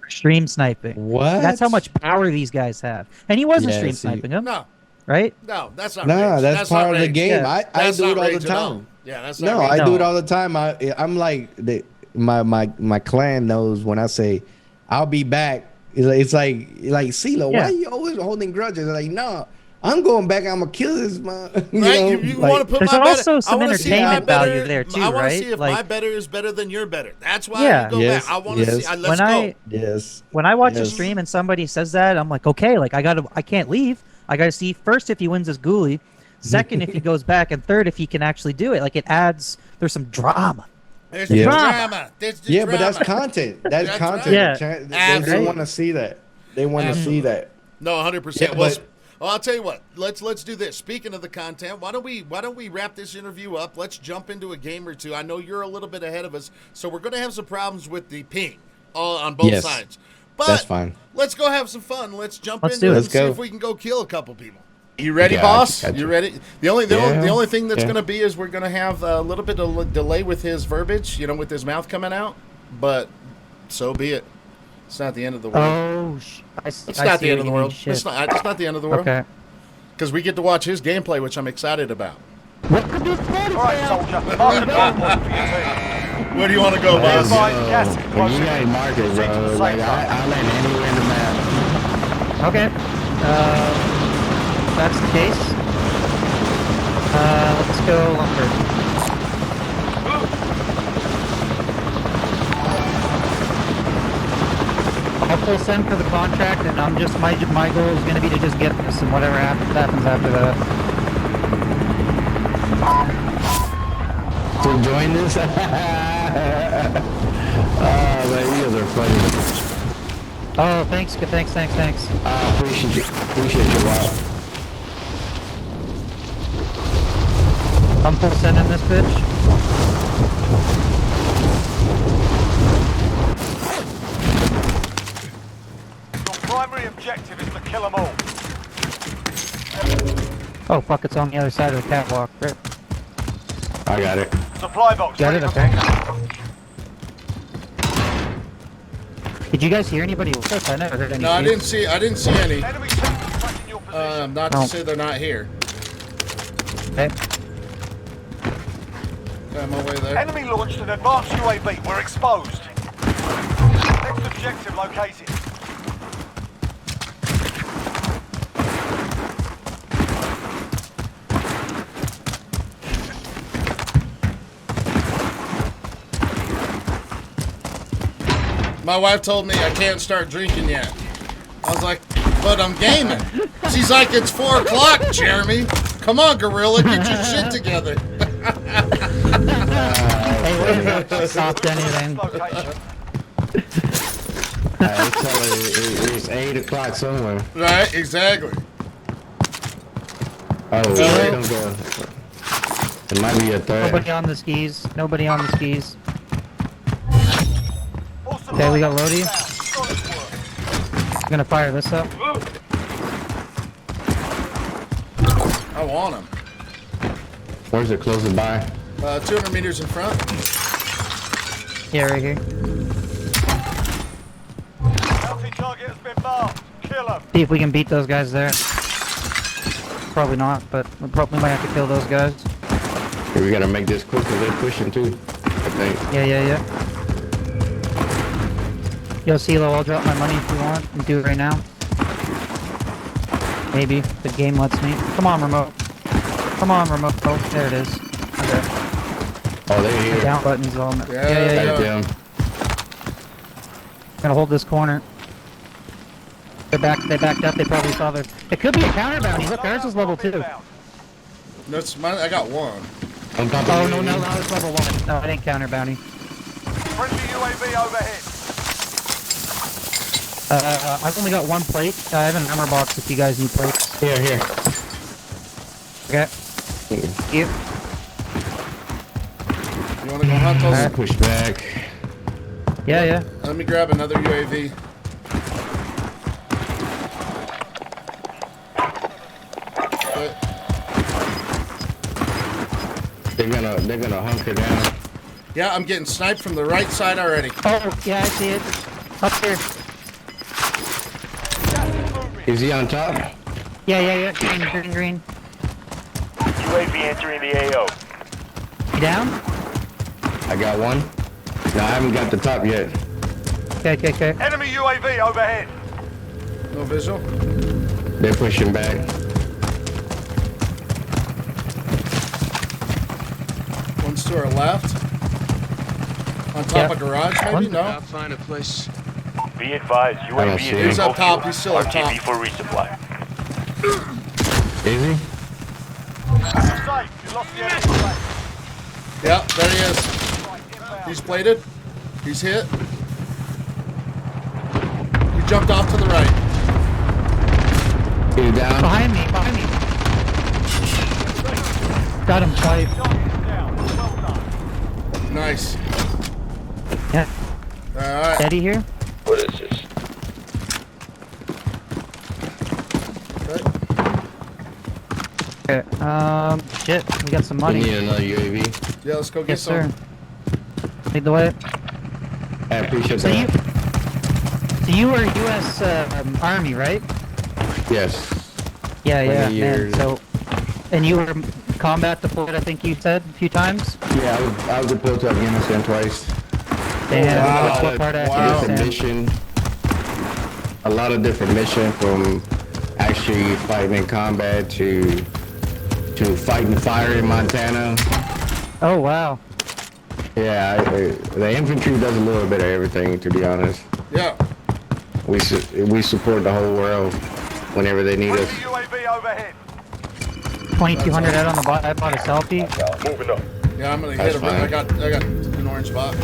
For stream sniping. What? That's how much power these guys have. And he wasn't stream sniping him. No. Right? No, that's not rage. That's part not of the game. Yeah. I do it all the time. Yeah, that's not rage. I do it all the time. I'm like, my clan knows when I say I'll be back. It's like Ceelo, why are you always holding grudges? Like, no, I'm going back. I'm gonna kill this man. You want to put there's my also better, some entertainment value there too, I want right? to see if like, my better is better than your better. That's why I go back. I want to see. Let's go. When I watch a stream and somebody says that, I'm like, okay, like I can't leave. I gotta see first if he wins his ghoulie, second if he goes back, and third if he can actually do it. Like, it adds. There's some drama. There's the drama. But that's content. That's content. Yeah. They want to see that. They want to see that. No, 100%. Well, I'll tell you what. Let's do this. Speaking of the content, why don't we wrap this interview up? Let's jump into a game or two. I know you're a little bit ahead of us, so we're going to have some problems with the ping on both sides. But that's fine. Let's go have some fun. Let's jump into it it. and see if we can go kill a couple people. You ready, Yeah, boss? gotcha. You ready? The only thing that's Yeah. going to be is we're going to have a little bit of delay with his verbiage, you know, with his mouth coming out. But so be it. It's not the end of the world. Oh, It's not the end of the world. It's not the end of the world. Okay. Because we get to watch his gameplay, which I'm excited about. Welcome to Florida. All right, soldier. Mark the goal point for your team. Where do you want to go, boss? Gas is You closing gotta in. mark it, Proceed to bro. the Like, safe zone. I land anywhere in the map. Okay. That's the case. Let's go lumber. I'll full send for the contract, and I'm just my goal is going to be to just get this, and whatever happens after that. To join this? Oh, man, you guys are funny. Oh, thanks. I appreciate you, wow. I'm full sending this bitch. Your primary objective is to kill them all. Oh fuck, it's on the other side of the catwalk. Rip. I got it. Supply box. Got ready it, for okay. pickup. Did you guys hear anybody with us? I never heard any. No, I didn't see any. Enemy team is tracking your position. Not to Oh. say they're not here. Okay. Okay, I'm on my way there. Enemy launched an advanced UAV. We're exposed. Next objective located. My wife told me I can't start drinking yet. I was like, but I'm gaming. She's like, it's 4 o'clock, Jeremy. Come on, Gorilla, get your shit together. Hey, wait a minute. Stopped anything. Location. It's 8 o'clock somewhere. Right, exactly. Oh, there comes the... It might be a third. Nobody on the skis. Nobody on the skis. All Okay, we got supply Lodi. boxes down. Solid work. I'm gonna fire this up. I want him. Where's it closest by? 200 meters in front. Yeah, right here. Bounty target has been marked. Kill them. See if we can beat those guys there. Probably not, but we probably might have to kill those guys. Here, we gotta make this quick because they're pushing too, I think. Yeah. Yo, Ceelo, I'll drop my money if you want and do it right now. Maybe if the game lets me. Come on, remote. Oh, there it is. Okay. Oh, they're The here. down button's on there. Yeah, Yeah. Right them. Gonna hold this corner. They backed up. They probably saw their. It could be a counter bounty. Look, ours is level 2. That's mine. I got one. On top of Oh me. no, it's level 1. No, I didn't counter bounty. Friendly UAV overhead. I've only got 1 plate. I have an armor box if you guys need plates. Here. Okay. You. You want to go hunt those? Alright. Push back. Yeah. Let me grab another UAV. They're gonna hunker down. Yeah, I'm getting sniped from the right side already. Oh, yeah, I see it. Up here. Is he on top? Yeah. Green. UAV entering the AO. You down? I got one. No, I haven't got the top yet. Okay. Enemy UAV overhead. No visual. They're pushing back. One's to our left. On top Yep. of garage, maybe? One- No. I'll find a place. Be advised, I don't UAV see is him. He's up top. He's still up RTB top. for resupply. Is he? Safe. You lost the enemy flag. Yeah, there he is. Right, inbound. He's plated. He's hit. He jumped off to the right. He's down. Behind me. Got him, fight. Target is down. Well done. Nice. Yeah. All right. Eddie here? What is this? Okay. Shit. We got some We money. need another UAV. Yeah, let's go get Yes, some. sir. Lead the way. I appreciate So that. you were U.S. Army, right? Yes. Yeah, 20 yeah, man. years. So, and you were combat deployed, I think you said a few times. Yeah, I was deployed to Afghanistan twice. Damn, wow. what part of Wow. Different Afghanistan? mission. A lot of different mission from actually fighting in combat to fighting fire in Montana. Oh wow. Yeah, the infantry does a little bit of everything, to be honest. Yeah. We support the whole world whenever they need us. Friendly UAV overhead. 2200 out on the bot. I bought a selfie. Moving up. Yeah, I'm gonna That's hit him. I fine. got an orange box.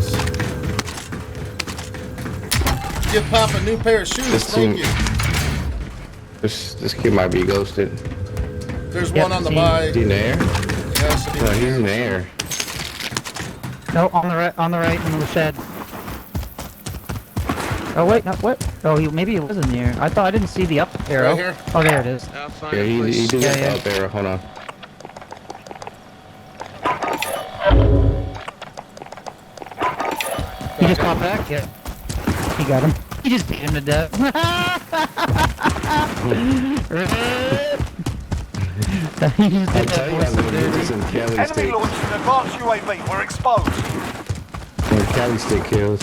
Give Pop a new pair of shoes. This Thank team- you. This kid might be ghosted. There's Yep, one on the see. buy. Is he in the air? Yes, No, he's in the air. No, on the right in the shed. Oh wait, no, what? Oh, maybe he was in the air. I didn't see the up arrow. Right here. Oh, there it is. Yeah, he did Yeah, get yeah. out there. Hold on. He just got back. Yeah. He got him. He just beat him to death. He just I did tell that you, I was voice gonna do there. this in Cali Enemy State. launched an advanced UAV. We're exposed. When Cali State kills.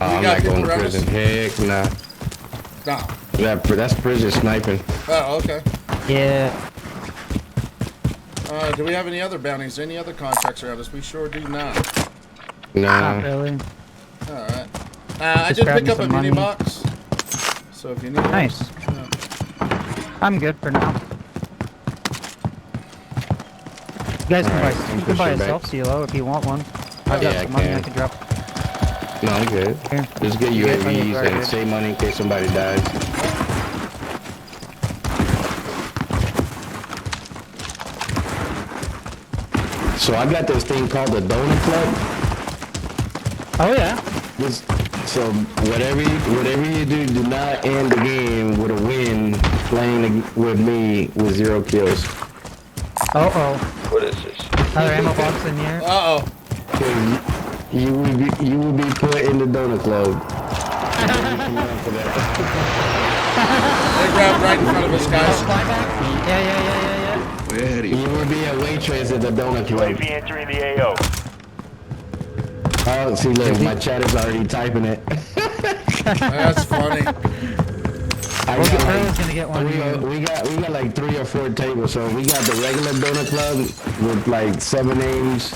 Oh, I'm got not going people to around prison. us? Heck nah. No. That's prison sniping. Oh, okay. Yeah. Do we have any other bounties? Any other contracts around us? We sure do not. Not Nah. really. All right. I Just did grabbing pick up a some mini money. box. So if you need one, Nice. I'm good for now. You guys can Alright, buy, I'm you can buy a pushing self back. Ceelo if you want one. I've got Yeah, I some money I can. can drop. No, I'm good. Here. Just get You get money, UAVs alright, and good. save money in case somebody dies. So I got this thing called the Donut Club. Oh yeah. So whatever you do not end the game with a win playing with me with 0 kills. Oh. What is this? Another ammo box in here. Uh-oh. 'Cause you will be put in the Donut Club. They grabbed right in front of us, guys. Yeah. You will be a waitress at the Donut Club. UAV entering the AO. Oh, see, look, my chat is already typing it. That's funny. I Well, got Carla's gonna get one. we got like 3 or 4 tables. So we got the regular Donut Club with like 7 names,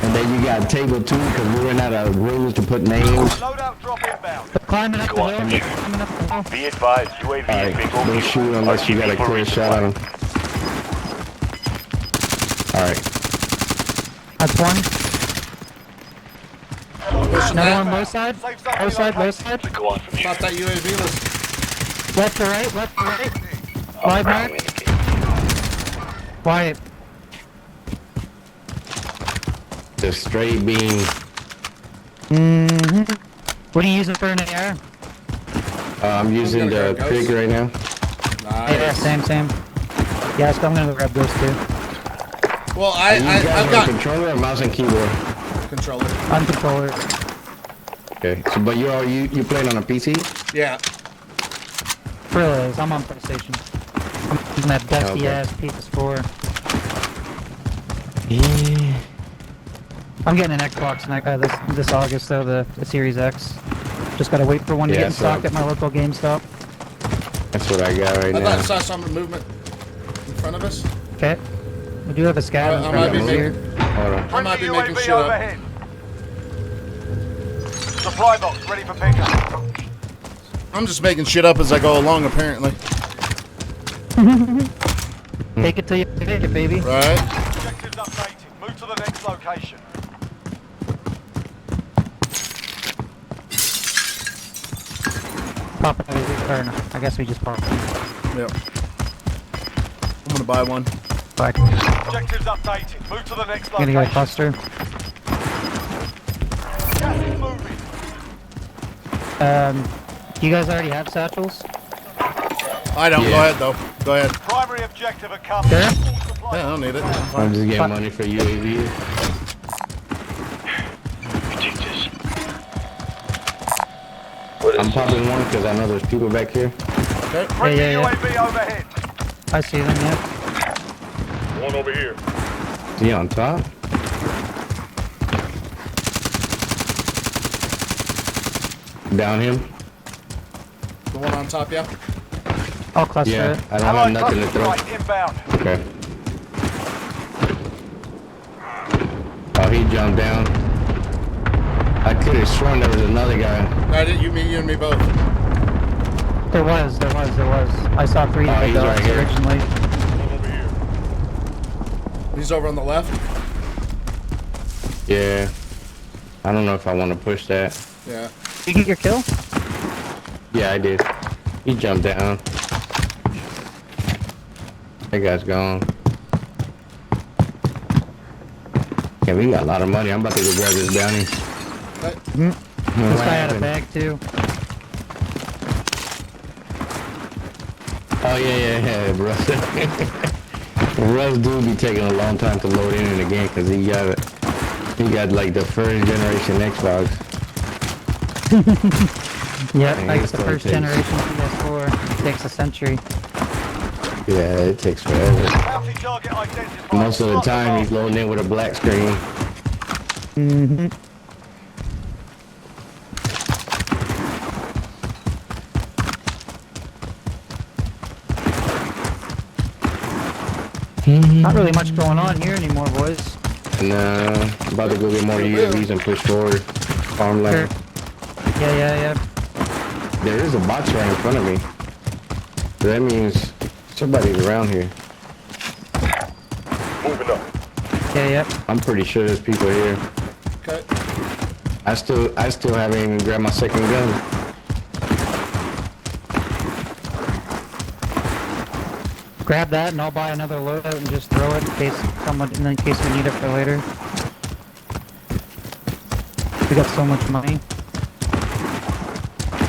and then you got table 2 because we ran out of rooms to put names. Loadout drop inbound. Climbing up the Go on, hill. shoot. Climbing up the hill. Be advised, UAV All is right, bingo. don't shoot unless you got a clear shot on him. All right, That's one. Pushing Another that. one low side. Safe zone Low side, low relocated. side. Go on from here. Pop that UAV. Let's Left to right, left to right. Wide mark. Quiet. the straight beam. Mm-hmm. What are you using for an AR? I'm using gonna the grab pig ghost. right now. Yeah, nice. same. Yeah, so I'm gonna go grab those two. Well, You guys I've on got controller or mouse and keyboard? controller. On controller. Okay, so but you playing on a PC? Yeah. Really, I'm on PlayStation. I'm using that dusty Okay. ass PS4. Yeah. I'm getting an Xbox this August though, the Series X. Just gotta wait for one to Yeah, get in so- stock at my local GameStop. That's what I got right I now. thought I saw some movement in front of us. Okay. We do have a scat I in might front of be us making- here. Hold on. I might be Friendly making UAV shit up. overhead. Supply box ready for pickup. I'm just making shit up as I go along, apparently. Take it till you take it, baby. Right? Objectives updated. Move to the next location. Pop it. Or no, I guess we just popped. Yep. I'm gonna buy one. Back. Objectives updated. Move to the next Gonna get a location. cluster. Gas is moving. You guys already have satchels? I don't. Go Yeah. ahead though. Go ahead. Primary objective at company. Sure. Yeah, I don't need it. I'm just getting money for UAV. Take this. What is I'm this? popping one because I know there's people back here. Okay. Friendly Yeah, yeah, UAV overhead. I see them, yeah. One over here. Is he on top? Down him? The one on top, yeah. I'll cluster Yeah, it. I don't have Allied nothing to cluster throw. strike inbound. Okay. Oh, he jumped down. I could have sworn there was another guy. I did. You and me both. There was. I saw 3 Oh, he's dogs right here. originally. One over here. He's over on the left. Yeah. I don't know if I want to push that. Yeah. You get your kill? Yeah, I did. He jumped down. That guy's gone. Yeah, we got a lot of money. I'm about to go grab this bounty. Okay. This guy had a bag too. Oh yeah, Russ. Russ do be taking a long time to load in the game because he got it. He got like the first generation Xbox. Yep, Dang, like this the one first takes- generation PS4. It takes a century. Yeah, it takes forever. Bounty target identified. Most of the Slot time he's above. loading in with a black screen. Mm-hmm. Not really much going on here anymore, boys. Nah, I'm about to go get more UAVs and push forward. Farmland. Sure. Yeah. There is a box right in front of me. So that means somebody's around here. Moving up. Yeah. I'm pretty sure there's people here. Okay. I still haven't even grabbed my second gun. Grab that and I'll buy another loadout and just throw it in case in case we need it for later. We got so much money.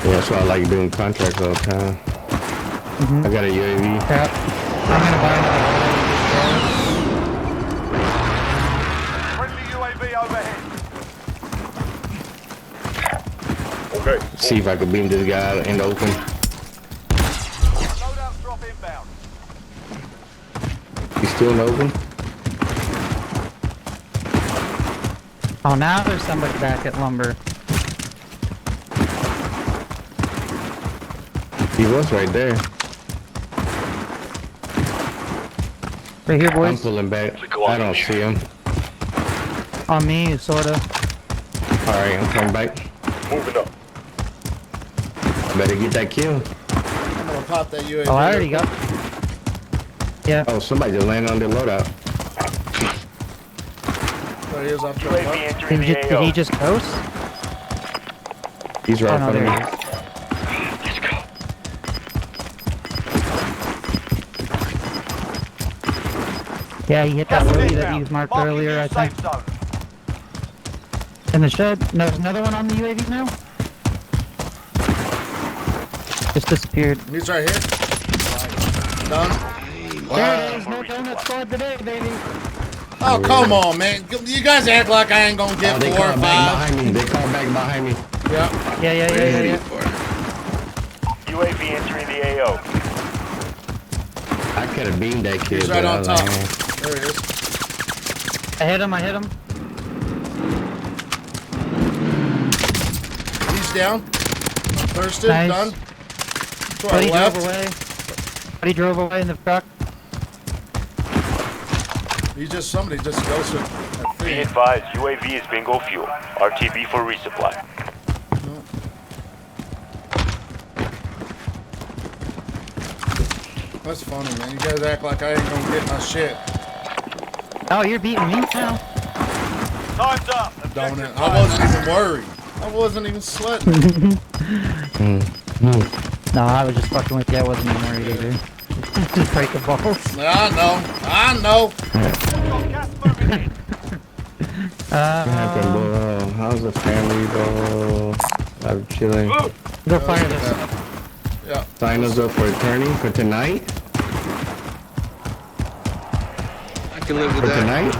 Yeah, that's why I like doing contracts all the time. I got a UAV. Crap. I'm gonna buy another Friendly UAV overhead. Okay. See if I can beam this guy out in the open. Loadouts drop inbound. He's still in the open? Oh, now there's somebody back at lumber. He was right there. Right here, I'm boys. pulling back. Go on. I don't see him. On me, sorta. Alright, I'm coming back. Moving up. Better get that kill. I'm gonna pop that UAV. Oh, I already got. Yeah. Oh, somebody just landed on their loadout. There he is off to the UAV left. entering Did the he AO. just coast? He's right Oh in no, front of there me. he is. Let's go. Yeah, he hit that Gas is lady that inbound. you marked Marking earlier, new I think. safe zone. In the shed. No, there's another one on the UAV now. Just disappeared. He's right here. Done. There it is. No donut squad today, baby. Oh, come on, man. You guys act like I ain't gonna Oh, get they 4 or called back 5. behind me. They called back behind me. Yeah. Yeah. UAV entering the AO. I could have beamed that kid. He's right but I on was top. like, eh. There he is. I hit him. He's down. Thirsted. Nice. Done. To our Buddy drove left. away. Buddy drove away in the truck. Somebody just ghosted that Be thing. advised, UAV is bingo fuel. RTB for resupply. That's funny, man. You guys act like I ain't gonna get my shit. Oh, you're beating me now. Time's up. Don't Objective it? I wasn't even worried. I wasn't even sweating. No, I was just fucking with you. I wasn't even worried either. Just break the balls. I know. Gas moving in. What happened, bro? How's the family, bro? I'm chilling. Go fire this. Yeah. Sign us up for attorney for tonight. I can live with For that. tonight?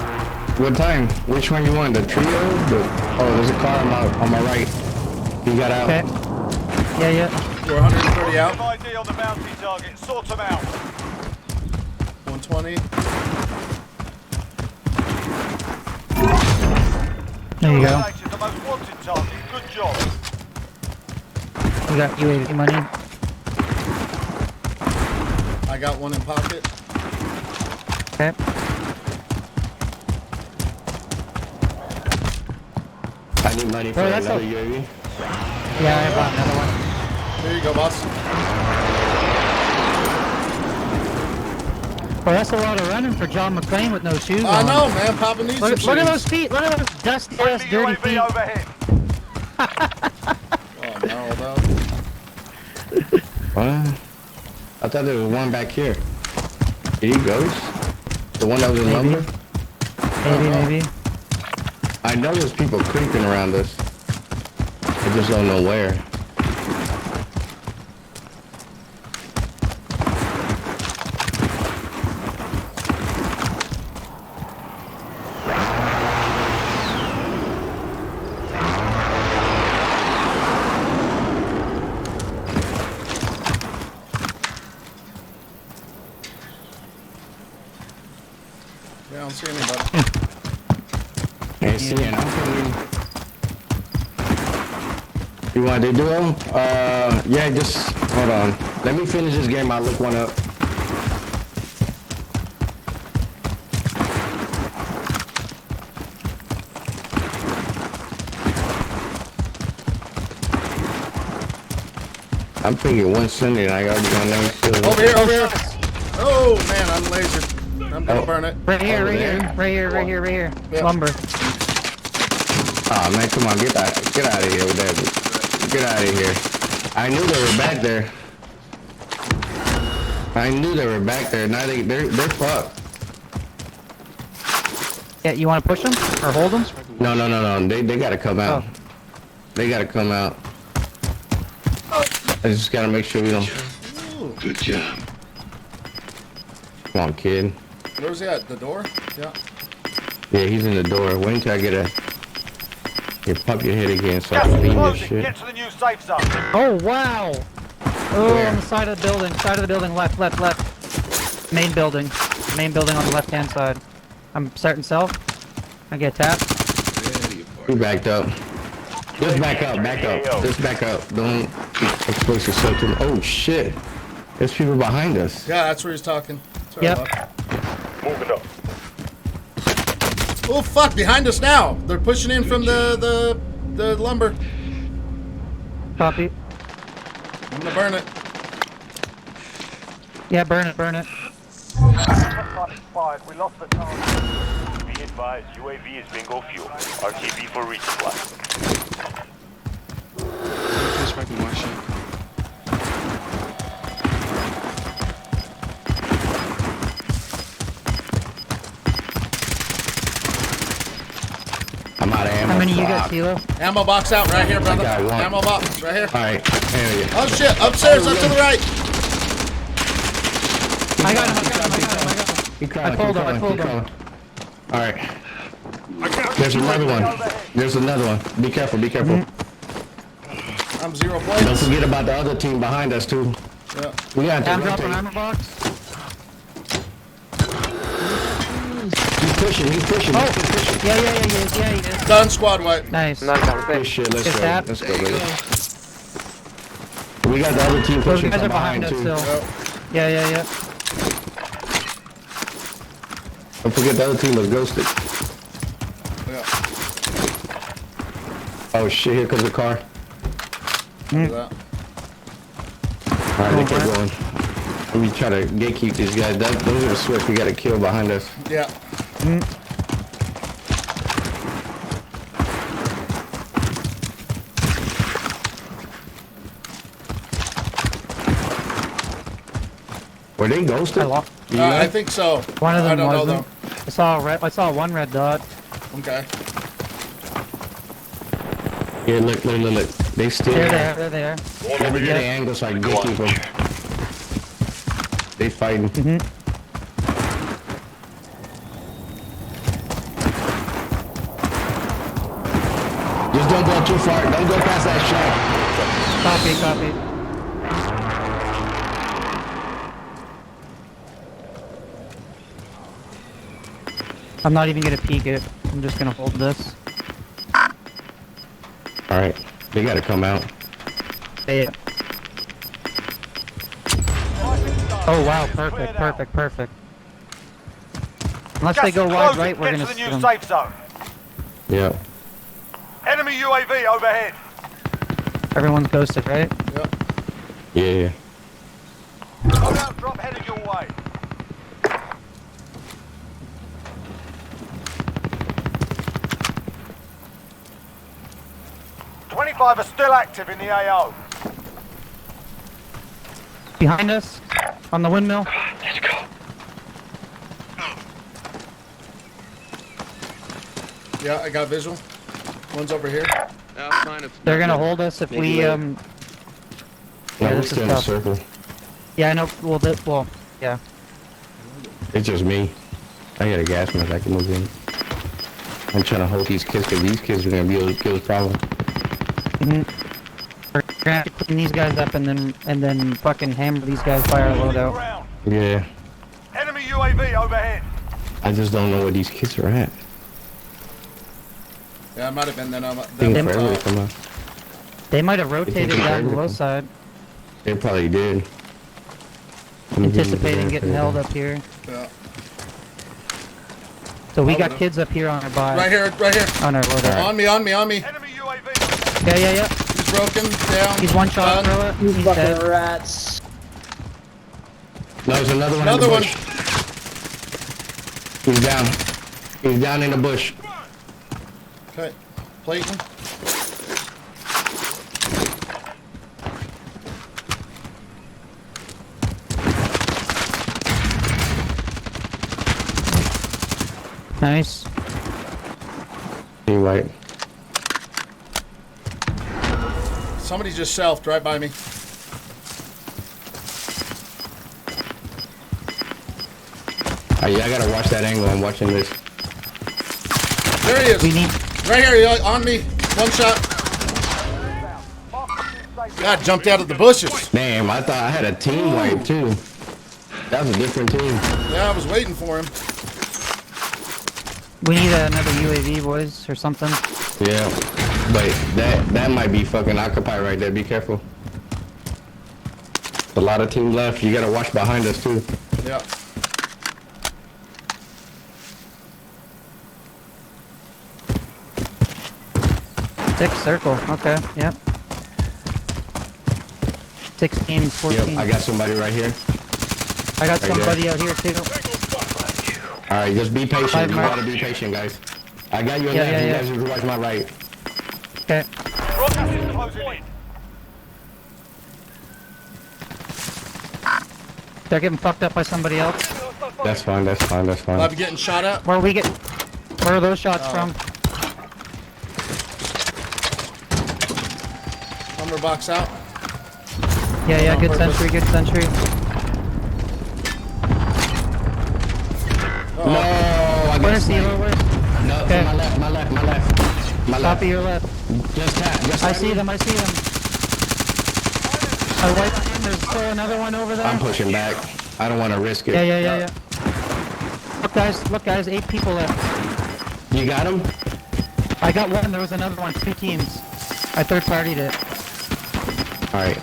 What time? Which one you want? The trio? Oh, there's a car on my right. You got out. Okay. Yeah, yeah. We're 130 out. ID on the bounty target. Sort them out. 120. There you go. Eliminated the most wanted target. Good job. We got UAV money. I got one in pocket. Okay. I need money for Oh, that's another a- UAV. Yeah, I bought another one. There you go, boss. Well, that's a lot of running for John McClane with no shoes I on. know, man. Papa needs Look, some look at shoes. those feet. Look at those dusty ass, Friendly dirty UAV feet. overhead. Oh, no, no. What? I thought there was one back here. Did he ghost? The one that was in Maybe. lumber? Maybe. I know there's people creeping around us. I just don't know where. Yeah, I don't see anybody. Ain't seeing nothing. You want to do them? Yeah, just hold on. Let me finish this game. I'll look one up. I'm thinking 170 and I already got nice. Over here, over here. Oh, man, I'm lasered. I'm gonna Oh. burn it. Right here, Over right there? here, right here, right here, right here. Yeah. Lumber. Oh man, come on, get out of here with that. Get out of here. I knew they were back there. I knew they were back there. Now they're fucked. Yeah, you want to push them or hold them? No. They gotta come out. Oh. They gotta come out. I just gotta make sure we don't. Good job. Come on, kid. Where's he at? The door? Yeah. Yeah, he's in the door. Wait until I get a. You pop your head again so I Gas can is beam this closing. shit. Get to the new safe zone. Oh wow! Oh, Where? on the side of the building. Side of the building. Left. Main building. Main building on the left-hand side. I'm starting south. I get tapped. We backed up. Just back up. Just back up. Don't expose yourself to. Oh shit! There's people behind us. Yeah, that's where he's talking. Sorry, Yep. boss. Moving up. Oh, fuck, behind us now. They're pushing in from the lumber. Copy. I'm gonna burn it. Yeah, burn it. Time expired. We lost the target. Be advised, UAV is bingo fuel. RTB for resupply. This might be my shit. I'm out of ammo. How many you got, Fuck. Ceelo? Ammo box out right here, brother. got one. Ammo box right here. Alright, there you go. Oh shit, upstairs, up to the right. I got him. Keep I pulled him, I pulled him. Alright. There's another one. There's another one. Be careful, be careful. I'm 0 Don't points. forget about the other team behind us too. Yeah. We got I'm to dropping rotate. armor box. He's pushing. Yeah, he is. Done, squad wipe. Nice. Good shit, let's Is go. that- Let's go, baby. We got the other team Those pushing guys from are behind behind us too. still. Yep. Yeah. Don't forget the other team was ghosted. Yeah. Oh shit, here comes the car. Do that. Alright, they keep going. Let me try to gatekeep these guys. Those are the Swift we gotta kill behind us. Yeah. Were they ghosted? I think so. One of I them don't know wasn't. I saw one red dot. though. Okay. Yeah, look. They still They're there. They're there. Let me get an angle so I can get people. They fighting. Just don't go too far. Don't go past that shack. Copy. I'm not even gonna peek it. I'm just gonna hold this. All right, they gotta come out. Yeah. Oh wow, perfect. Unless they go wide right, we're Get gonna to the see new them. safe zone. Yeah. Enemy UAV overhead. Everyone's ghosted, right? Yep. Yeah. Loadout drop headed your way. $25 are still active in the AO. Behind us, on the windmill. Let's go. Yeah, I got visual. One's over here. That's fine if They're gonna hold us if Maybe we later. No, Yeah, we're this is still in a tough. circle. Yeah, I know. Well, yeah. It's just me. I got a gas mask. I can move in. I'm trying to hold these kids because these kids are gonna be able to kill the problem. We're gonna have to clean these guys up and then fucking hammer these guys by our loadout. Ground. Yeah. Enemy UAV overhead. I just don't know where these kids are at. Yeah, it might have been then. Taking forever to come out. They might have rotated taking down the forever. low side, They probably did. anticipating getting held up here. Yeah. So we got Over. kids up here on our buy. Right here. On our loadout. On me. Enemy UAV. Yeah. He's broken down. He's one shot. Done. Throw it. He's dead. Rats. No, there's another one. Another in the one. bush. He's down. He's down in the bush. Okay. Plating. Nice. He white. Somebody just selfed right by me. I gotta watch that angle. I'm watching this. There he is. We need. Right here, on me. One shot. God, jumped out of the bushes. Damn, I thought I had a team wipe too. That was a different team. Yeah, I was waiting for him. We need another UAV, boys, or something. Yeah, but that might be fucking occupied right there. Be careful. A lot of team left. You gotta watch behind us too. Yeah. Six circle. Okay. Yep. 16, 14. Yep, I got somebody right here. I got there. somebody out here too. All right, just be patient. Five You more. gotta be patient, guys. I got your Yeah, left. yeah, You yeah. guys just watch my right. Okay. Broadcast is closing in. They're getting fucked up by somebody else. That's fine. That's fine. That's fine. I'll be getting shot at. Where are those shots from? Armor box out. Yeah. Good purpose. sentry. Good sentry. No, I got Where's sniped. Ceelo? Where's? No, Okay. my left. My left. My left. Copy your left. Just tap. Just I tap see me. them. I see them. I wiped him. There's still another one over there. I'm pushing back. I don't want to risk it. Yeah. Look, guys. 8 people left. You got him? I got one. There was another one. 2 teams. I third-partied it. All right.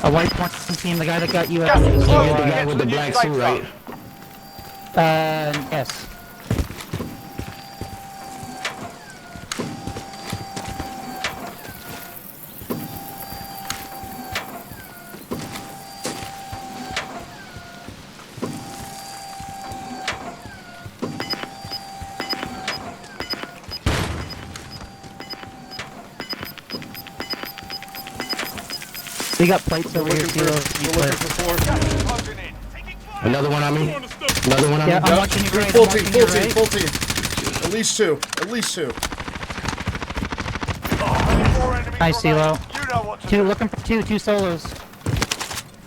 I wiped one team. The guy that got you Gas at is So closing you're the in. guy Get with to the new black safe suit, zone. right? Yes. We got plates over here, We're Ceelo. looking for 4. Closing in. Another one on me. Another one on Yeah, me. I'm watching you right. Full I'm team, watching you full team, right. full team. At least 2. At least 2. 4 enemies Nice, CeeLo. You know what to Two, do. looking for two solos.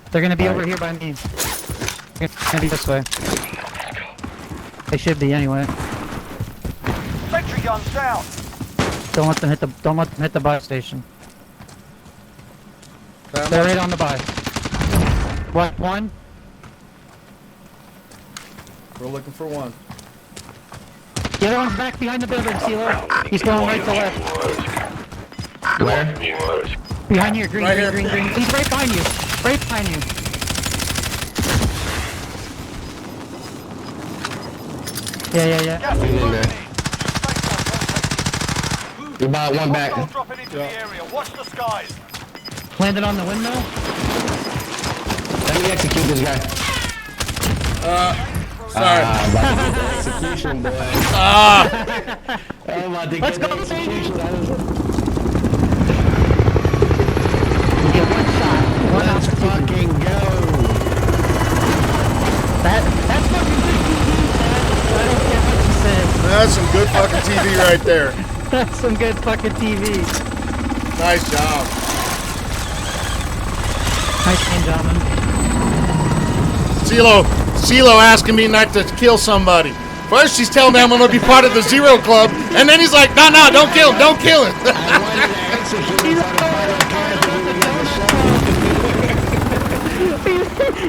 They're gonna be over here by me. They're gonna be this way. They should be anyway. Sentry guns down. Don't let them hit the buy station. They're right on the buy. What, one? We're looking for one. The other one's back behind the building, Ceelo. He's going right to left. Where? Behind you, green, Right green, here. green, green. He's right behind you. Right behind you. Yeah. Gas is in moving there. in. You bought one back. Hostile dropping into the area. Watch the skies. Landed on the windmill. Let me execute this guy. Sorry. About to get the execution, boy. I'm about to Let's get the go, execution. You get one shot. One Let's fucking go. That's fucking good TV, man. I don't care what you say. That's some good fucking TV right there. That's some good fucking TV. Nice job. Nice game, gentlemen. Ceelo asking me not to kill somebody. First he's telling me I'm gonna be part of the Zero Club, and then he's like, no, don't kill him, don't kill him. I wanted to execute him.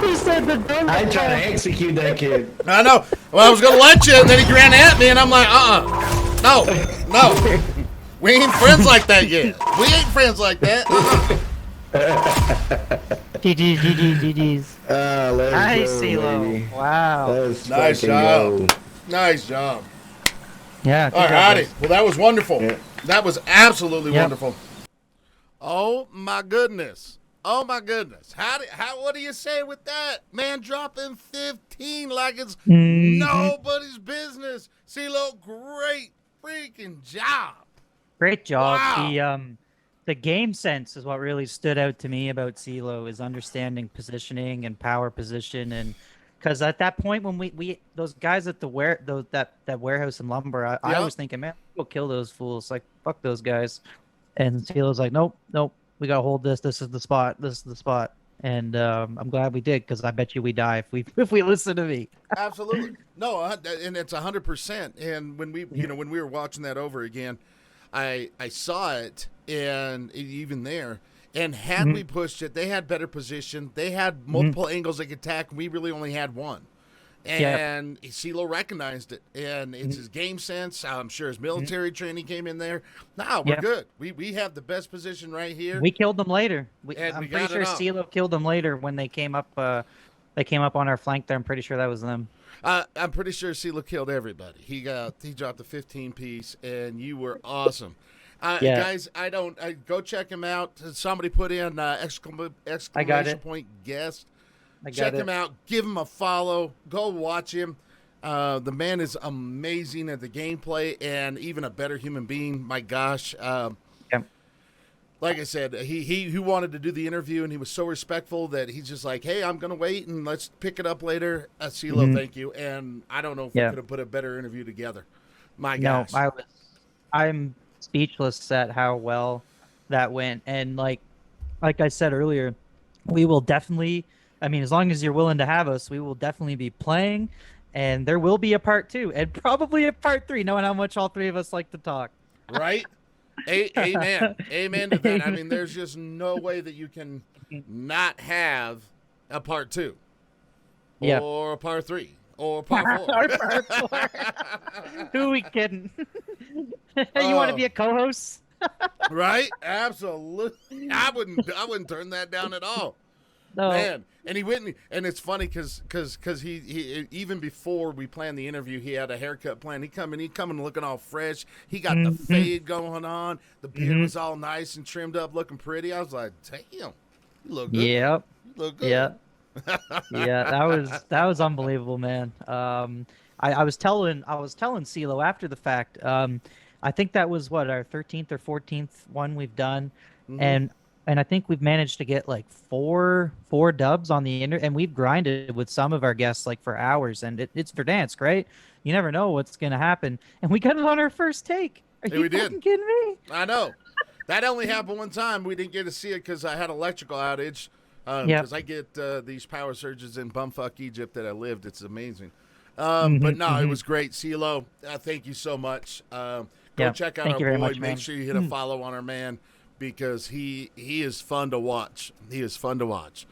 He said the dumb. I try to execute that kid. I know. Well, I was gonna let you, and then he ran at me, and I'm like, no. We ain't friends like that yet. We ain't friends like that. GG's. Let's Nice, go, Ceelo. baby. Wow. Let's Nice fucking job. go. Nice job. Yeah. All righty. Well, that was wonderful. Yeah. That was absolutely Yep. wonderful. Oh my goodness. Oh my goodness. What do you say with that? Man dropping 15 like it's nobody's business. CeeLo, great freaking job. Great job. Wow. The game sense is what really stood out to me about Ceelo, is understanding positioning and power position, and because at that point when we those guys at the that warehouse in lumber, I was thinking, man, go kill those fools, like fuck those guys, and Ceelo's like, nope, we gotta hold this. This is the spot. And I'm glad we did, because I bet you we die if we listen to me. Absolutely. No, and it's 100%. And when we were watching that over again, I saw it, and even there, and had we pushed it, they had better position. They had multiple angles they could attack. We really only had one. And Ceelo recognized it, and it's his game sense. I'm sure his military training came in there. No, we're good. We have the best position right here. We killed them later. I'm we pretty got sure it up. Ceelo killed them later when they came up. They came up on our flank there. I'm pretty sure that was them. I'm pretty sure Ceelo killed everybody. He dropped the 15 piece, and you were awesome. Guys, go check him out. Somebody put in exclamation point guest. Check him out. Give him a follow. Go watch him. The man is amazing at the gameplay, and even a better human being. My gosh. Like I said, he wanted to do the interview, and he was so respectful that he's just like, hey, I'm going to wait, and let's pick it up later. Ceelo, thank you. And I don't know if we could have put a better interview together. My gosh. No, I'm speechless at how well that went. And like I said earlier, we will definitely, as long as you're willing to have us, we will definitely be playing, and there will be a part 2 and probably a part 3, knowing how much all three of us like to talk. Right? Amen. Amen to that. There's just no way that you can not have a part 2 or a part 3 or a part 4. Or part 4. Who are we kidding? You want to be a co-host? Right? Absolutely. I wouldn't turn that down at all. No. Man, and he went, and it's funny because he even before we planned the interview, he had a haircut plan. He coming looking all fresh. He got the fade going on. The beard was all nice and trimmed up, looking pretty. I was like, damn, you look good. Yep. You look good. Yeah. Yeah, that was unbelievable, man. I was telling Ceelo after the fact. I think that was our 13th or 14th one we've done, and I think we've managed to get like four dubs on the and we've grinded with some of our guests like for hours, and it's Verdansk, right? You never know what's gonna happen, and we got it on our first take. Are you we did. fucking kidding me? I know. That only happened one time. We didn't get to see it because I had electrical outage. Yep. Because I get these power surges in bumfuck Egypt that I lived. It's amazing. But no, it was great. Ceelo, thank you so much. Go check out Thank our you very boy. much, Make man. sure you hit a follow on our man because he is fun to watch. He is fun to watch.